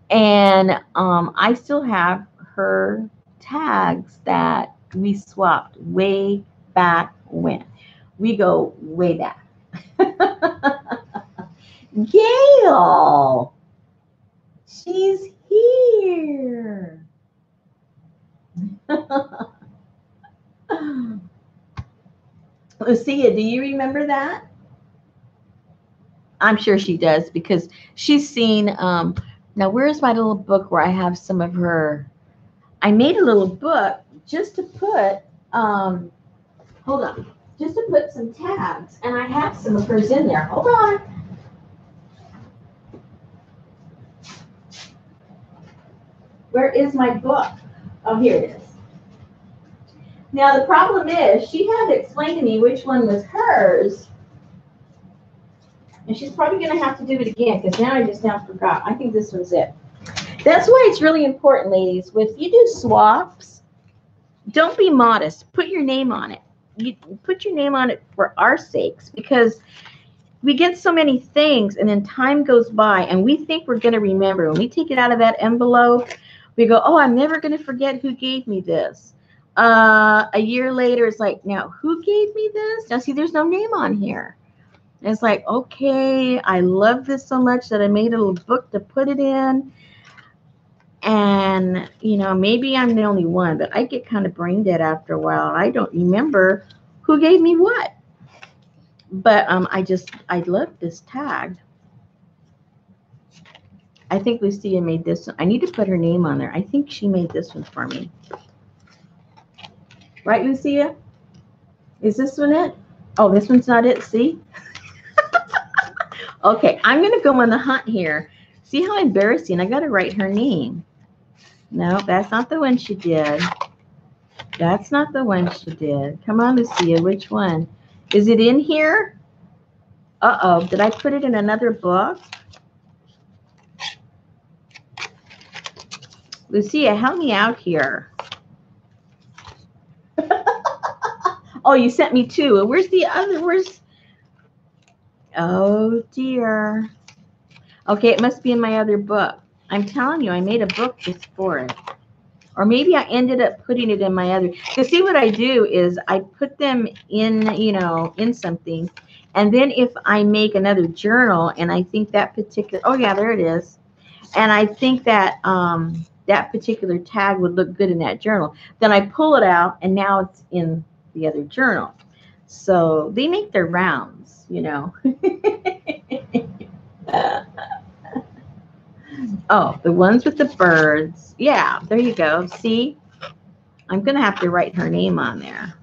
And I still have her tags that we swapped way back when. We go way back. Gail, she's here. Lucia, do you remember that? I'm sure she does, because she's seen, now where's my little book where I have some of her, I made a little book just to put, hold on, just to put some tags, and I have some of hers in there. Hold on. Where is my book? Oh, here it is. Now, the problem is she had to explain to me which one was hers. And she's probably going to have to do it again, because now I just now forgot. I think this was it. That's why it's really important, ladies. If you do swaps, don't be modest. Put your name on it. You put your name on it for our sakes, because we get so many things, and then time goes by, and we think we're going to remember. When we take it out of that envelope, we go, oh, I'm never going to forget who gave me this. A year later, it's like, now, who gave me this? Now, see, there's no name on here. And it's like, okay, I love this so much that I made a little book to put it in. And, maybe I'm the only one, but I get kind of brain dead after a while. I don't remember who gave me what. But I love this tag. I think Lucia made this one. I need to put her name on there. I think she made this one for me. Right, Lucia? Is this one it? Oh, this one's not it. See? Okay, I'm going to go on the hunt here. See how embarrassing. I got to write her name. No, that's not the one she did. That's not the one she did. Come on, Lucia. Which one? Is it in here? Uh-oh. Did I put it in another book? Lucia, help me out here. Oh, you sent me two. Where's the other? Oh, dear. Okay, it must be in my other book. I'm telling you, I made a book just for it. Or maybe I ended up putting it in my other. You see, what I do is I put them in, in something, And then if I make another journal and I think that particular, oh yeah, there it is. And I think that that particular tag would look good in that journal. Then I pull it out and now it's in the other journal. So they make their rounds, you know. Oh, the ones with the birds. Yeah, there you go. See, I'm going to have to write her name on there.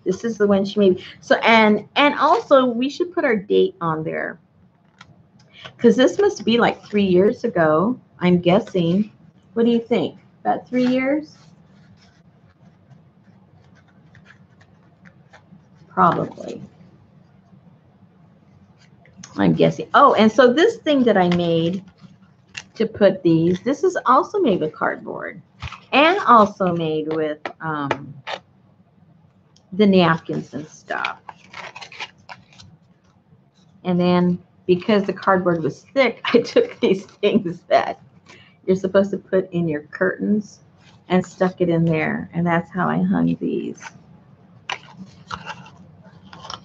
This is the one she made. So, and also we should put our date on there. Because this must be like 3 years ago, I'm guessing. What do you think? About 3 years? Probably. I'm guessing. Oh, and so this thing that I made to put these, this is also made with cardboard and also made with the napkins and stuff. And then because the cardboard was thick, I took these things that you're supposed to put in your curtains and stuck it in there. And that's how I hung these.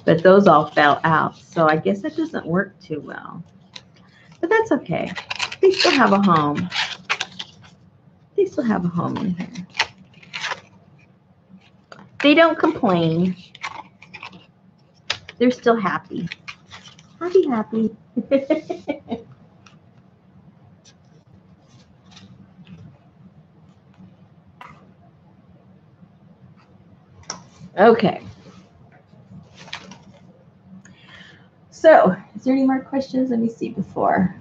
But those all fell out. So I guess that doesn't work too well. But that's okay. They still have a home. They still have a home in here. They don't complain. They're still happy. Happy, happy. Okay. So, is there any more questions? Let me see before.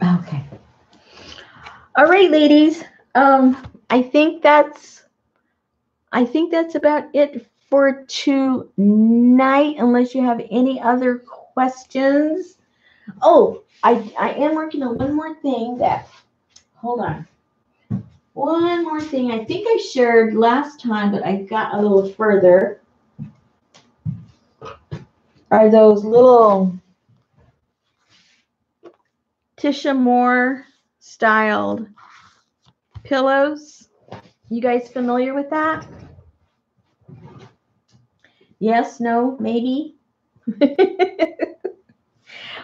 Okay. All right, ladies. I think that's about it for tonight, unless you have any other questions. Oh, I am working on one more thing that, hold on. One more thing I think I shared last time, but I got a little further, are those little Tisha Moore styled pillows. You guys familiar with that? Yes, no, maybe?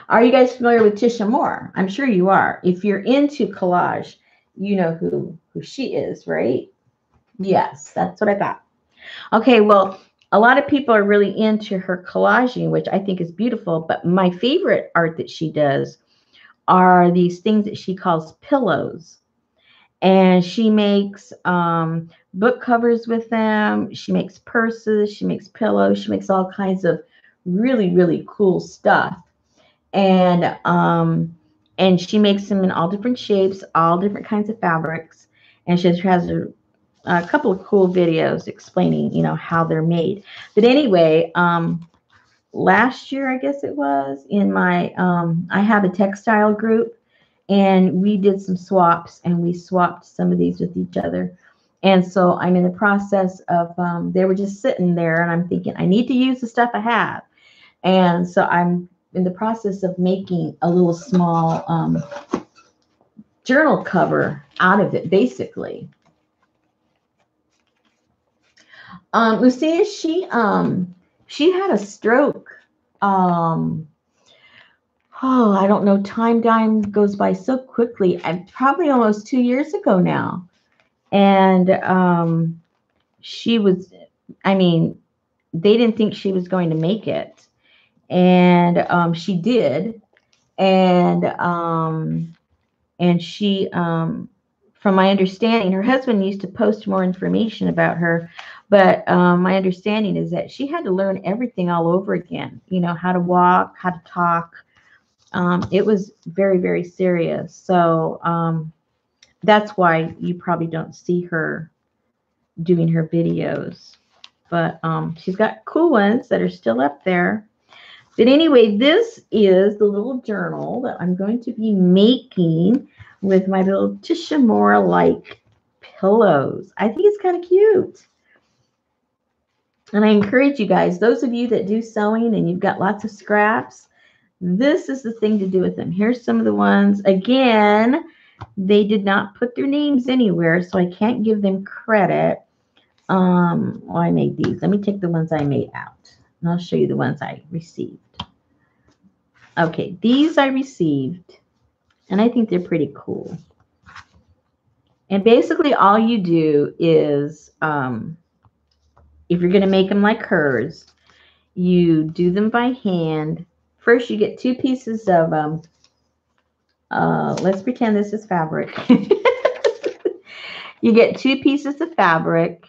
Are you guys familiar with Tisha Moore? I'm sure you are. If you're into collage, you know who she is, right? Yes, that's what I thought. Okay, well, a lot of people are really into her collaging, which I think is beautiful, but my favorite art that she does are these things that she calls pillows. And she makes book covers with them. She makes purses. She makes pillows. She makes all kinds of really, really cool stuff. And she makes them in all different shapes, all different kinds of fabrics. And she has a couple of cool videos explaining, you know, how they're made. But anyway, last year, I guess it was, in my, I have a textile group. And we did some swaps, and we swapped some of these with each other. And so I'm in the process of, they were just sitting there, and I'm thinking, I need to use the stuff I have. And so I'm in the process of making a little small journal cover out of it, basically. Lucia, she had a stroke. Oh, I don't know. Time goes by so quickly. I'm probably almost 2 years ago now. And she was, I mean, they didn't think she was going to make it. And she did. And she, from my understanding, her husband used to post more information about her. But my understanding is that she had to learn everything all over again. You know, how to walk, how to talk. It was very, very serious. So that's why you probably don't see her doing her videos. But she's got cool ones that are still up there. But anyway, this is the little journal that I'm going to be making with my little Tisha Moore like pillows. I think it's kind of cute. And I encourage you guys, those of you that do sewing and you've got lots of scraps, this is the thing to do with them. Here's some of the ones. Again, they did not put their names anywhere, so I can't give them credit. Well, I made these. Let me take the ones I made out, and I'll show you the ones I received. Okay, these I received, and I think they're pretty cool. And basically all you do is, if you're going to make them like hers, you do them by hand. First, you get 2 pieces of, let's pretend this is fabric. You get 2 pieces of fabric,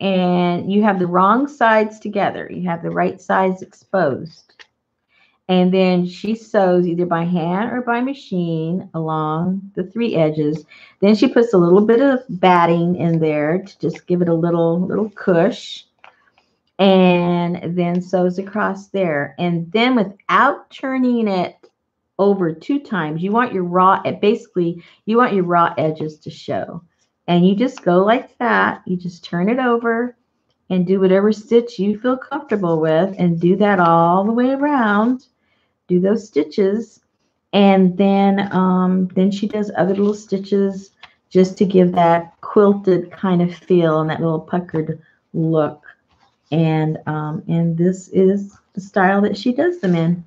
and you have the wrong sides together. You have the right sides exposed. And then she sews either by hand or by machine along the 3 edges. Then she puts a little bit of batting in there to just give it a little cush. And then sews across there. And then without turning it over 2 times, you want your raw, basically, you want your raw edges to show. And you just go like that. You just turn it over and do whatever stitch you feel comfortable with, and do that all the way around. Do those stitches, and then she does other little stitches just to give that quilted kind of feel and that little puckered look. And this is the style that she does them in,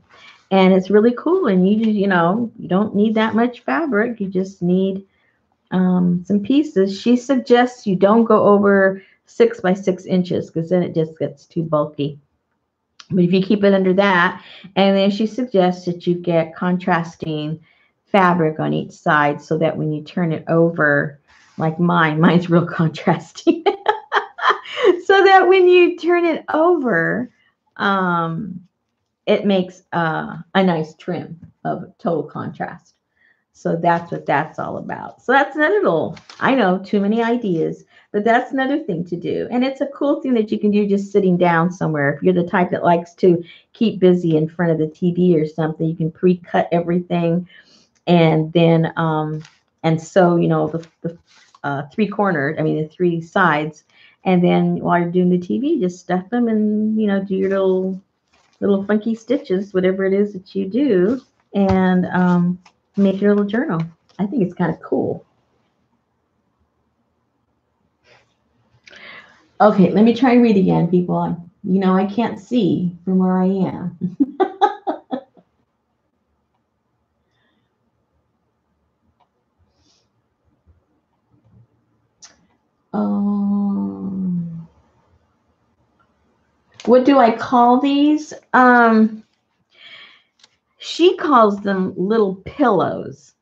and it's really cool. And you don't need that much fabric. You just need some pieces. She suggests you don't go over 6 by 6 inches because then it just gets too bulky. But if you keep it under that, and then she suggests that you get contrasting fabric on each side so that when you turn it over, like mine's real contrasting, so that when you turn it over, it makes a nice trim of total contrast. So that's what that's all about. So that's another little, I know, too many ideas, but that's another thing to do. And it's a cool thing that you can do just sitting down somewhere. If you're the type that likes to keep busy in front of the TV or something, you can pre-cut everything, and then and sew, the 3 corners, the 3 sides, and then while you're doing the TV, just stuff them and do your little funky stitches, whatever it is that you do, and make your little journal. I think it's kind of cool. Okay, let me try and read again, people. I can't see from where I am. What do I call these? She calls them little pillows,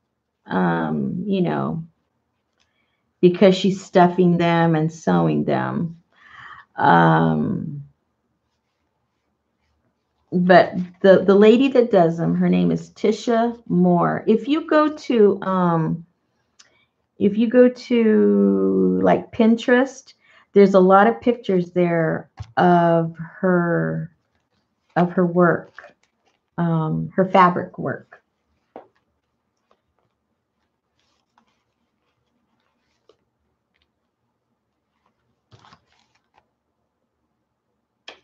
because she's stuffing them and sewing them. But the lady that does them, her name is Tisha Moore. If you go to like Pinterest, there's a lot of pictures there of her work, her fabric work.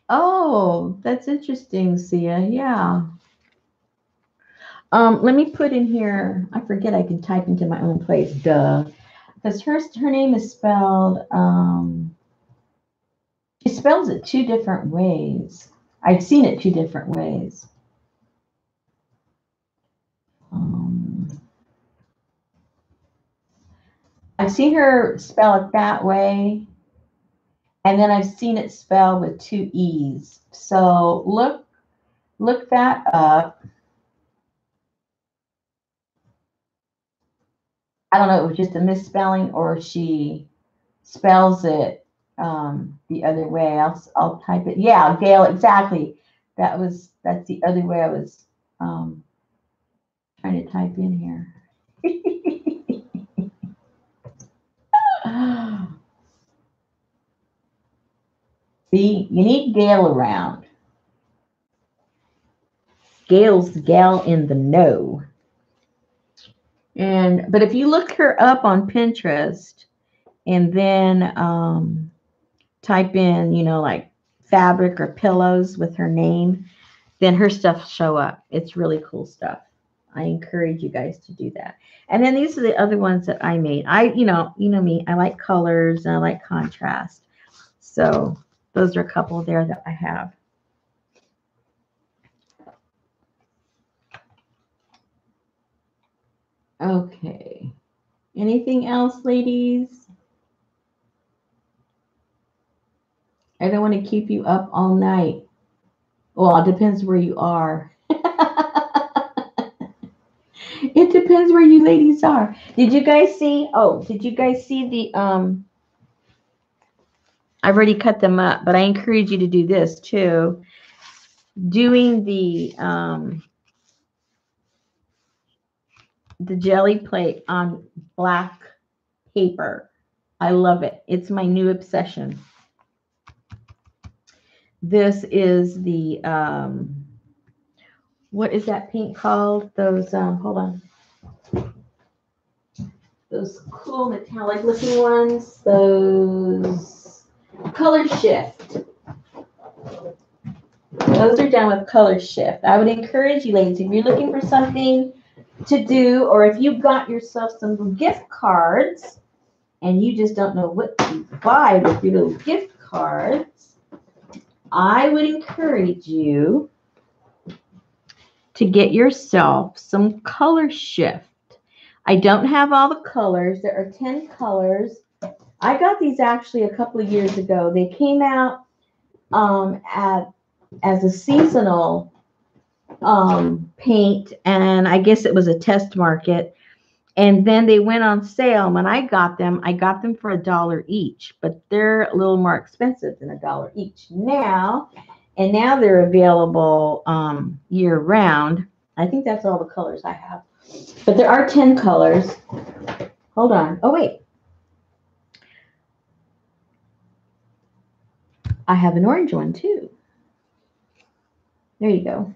Oh, that's interesting, Sia. Yeah. Let me put in here, I forget I can type into my own place, duh. Because her name is spelled, she spells it 2 different ways. I've seen it 2 different ways. I've seen her spell it that way, and then I've seen it spelled with 2 E's. So look that up. I don't know if it was just a misspelling or she spells it the other way. I'll type it. Yeah, Gail, exactly. That's the other way I was trying to type in here. See, you need Gail around. Gail's the gal in the know. But if you look her up on Pinterest, and then type in, you know, like fabric or pillows with her name, then her stuff show up. It's really cool stuff. I encourage you guys to do that. And then these are the other ones that I made. You know me, I like colors and I like contrast. So those are a couple there that I have. Okay. Anything else, ladies? I don't want to keep you up all night. Well, it depends where you are. It depends where you ladies are. Did you guys see? Oh, did you guys see the I've already cut them up, but I encourage you to do this too. Doing the jelly plate on black paper. I love it. It's my new obsession. This is the what is that paint called? Those hold on. Those cool metallic looking ones. Those color shift. Those are done with color shift. I would encourage you, ladies, if you're looking for something to do, or if you've got yourself some gift cards and you just don't know what to buy with your little gift cards, I would encourage you to get yourself some color shift. I don't have all the colors. There are 10 colors. I got these actually a couple of years ago. They came out as a seasonal paint, and I guess it was a test market. And then they went on sale. When I got them for $1 each, but they're a little more expensive than $1 each now. And now they're available year round. I think that's all the colors I have. But there are 10 colors. Hold on. Oh, wait. I have an orange one too. There you go.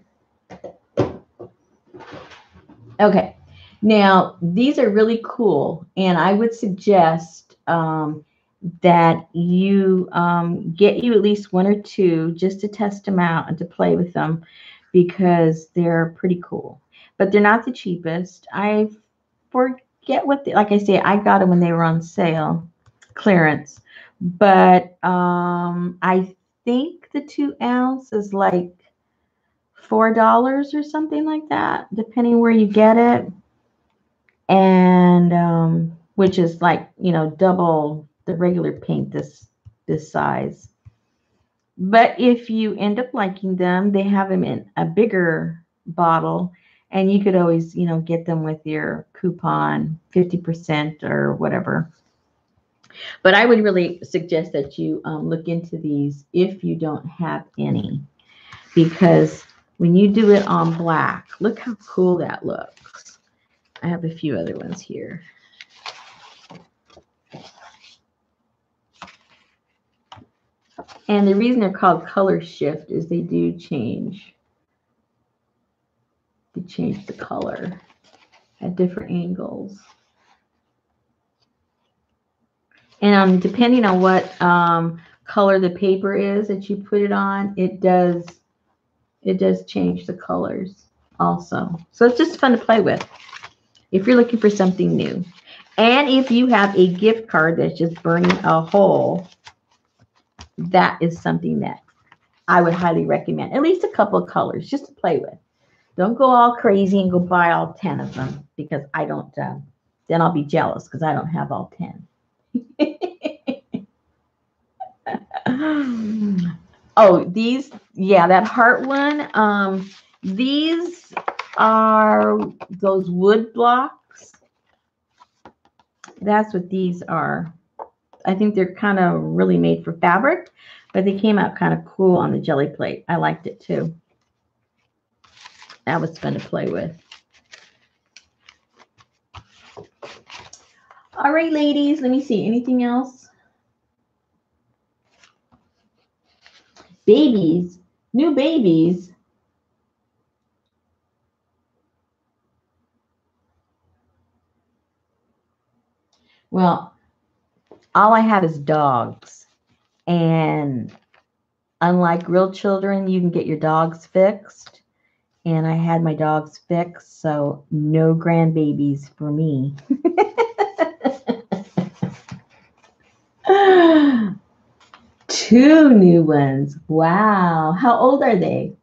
Okay. Now, these are really cool, and I would suggest that you get you at least one or two just to test them out and to play with them, because they're pretty cool. But they're not the cheapest. I forget what like I say, I got them when they were on sale, clearance. But I think the 2 ounce is like $4 or something like that, depending where you get it. And which is like, you know, double the regular paint this size. But if you end up liking them, they have them in a bigger bottle, and you could always, you know, get them with your coupon 50% or whatever. But I would really suggest that you look into these if you don't have any, because when you do it on black, look how cool that looks. I have a few other ones here. And the reason they're called color shift is they do change. They change the color at different angles. And depending on what color the paper is that you put it on, it does change the colors also. So it's just fun to play with if you're looking for something new. And if you have a gift card that's just burning a hole, that is something that I would highly recommend. At least a couple of colors just to play with. Don't go all crazy and go buy all 10 of them, because I don't, then I'll be jealous because I don't have all 10. Oh, these, yeah, that heart one. These are those wood blocks. That's what these are. I think they're kind of really made for fabric, but they came out kind of cool on the jelly plate. I liked it too. That was fun to play with. All right, ladies, let me see. Anything else? Babies, new babies. Well, all I have is dogs. And unlike real children, you can get your dogs fixed. And I had my dogs fixed, so no grandbabies for me. Two new ones. Wow. How old are they?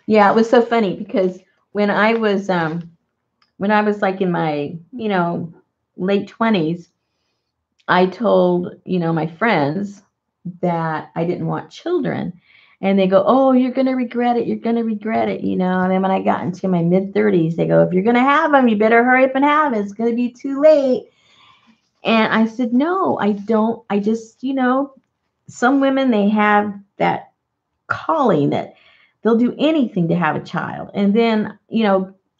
Yeah, it was so funny because when I was like in my, late 20s, I told, my friends that I didn't want children. And they go, "Oh, you're going to regret it. You're going to regret it." And then when I got into my mid 30s, they go, "If you're going to have them, you better hurry up and have it. It's going to be too late." And I said, "No, I don't. I just, some women, they have that calling that they'll do anything to have a child." And then,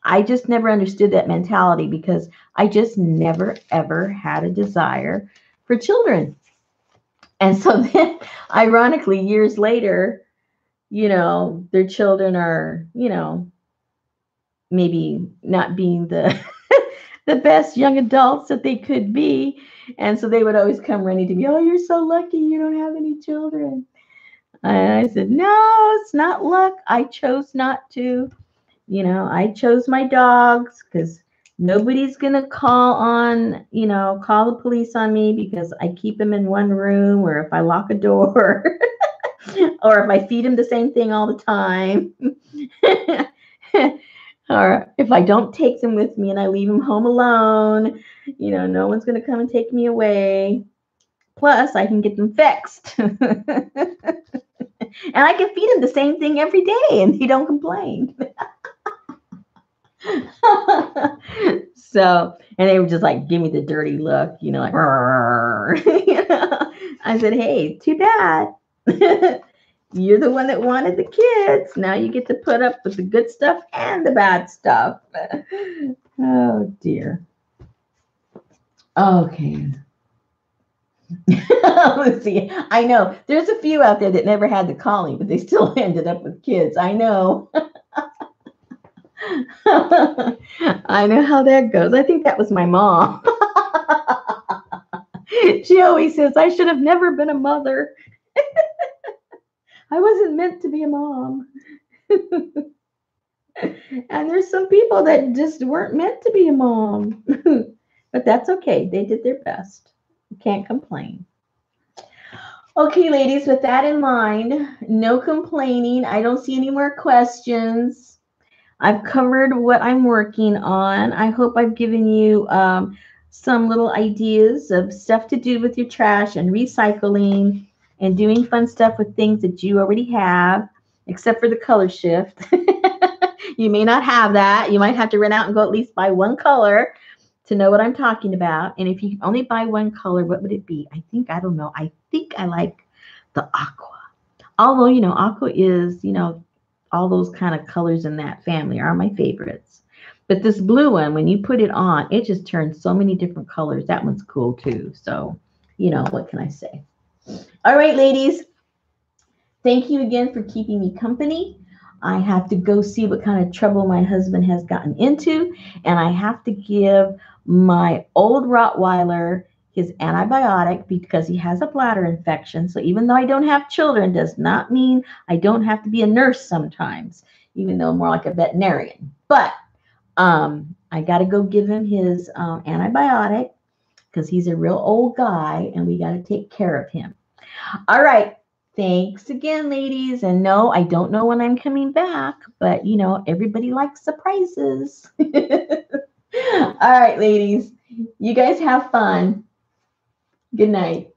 I just never understood that mentality because I just never, ever had a desire for children. And so then, ironically, years later, their children are, maybe not being the the best young adults that they could be. And so they would always come running to me, "Oh, you're so lucky you don't have any children." And I said, "No, it's not luck. I chose not to. I chose my dogs because nobody's going to call the police on me because I keep them in one room, or if I lock a door or if I feed them the same thing all the time." Or if I don't take them with me and I leave them home alone, no one's going to come and take me away. Plus, I can get them fixed. And I can feed them the same thing every day and they don't complain. So, and they would just like give me the dirty look, like, I said, "Hey, too bad. You're the one that wanted the kids. Now you get to put up with the good stuff and the bad stuff." Oh, dear. Okay. Let's see. I know there's a few out there that never had the calling, but they still ended up with kids. I know. I know how that goes. I think that was my mom. She always says, "I should have never been a mother. I wasn't meant to be a mom." And there's some people that just weren't meant to be a mom. But that's okay. They did their best. Can't complain. Okay, ladies, with that in mind, no complaining. I don't see any more questions. I've covered what I'm working on. I hope I've given you some little ideas of stuff to do with your trash and recycling and doing fun stuff with things that you already have, except for the color shift. You may not have that. You might have to run out and go at least buy one color to know what I'm talking about. And if you only buy one color, what would it be? I don't know. I think I like the aqua. Although, aqua is, all those kind of colors in that family are my favorites. But this blue one, when you put it on, it just turns so many different colors. That one's cool too. So, what can I say? All right, ladies. Thank you again for keeping me company. I have to go see what kind of trouble my husband has gotten into, and I have to give my old Rottweiler his antibiotic because he has a bladder infection. So even though I don't have children, does not mean I don't have to be a nurse sometimes, even though I'm more like a veterinarian. But I got to go give him his antibiotic because he's a real old guy, and we got to take care of him. All right. Thanks again, ladies. And no, I don't know when I'm coming back, but everybody likes surprises. All right, ladies. You guys have fun. Good night.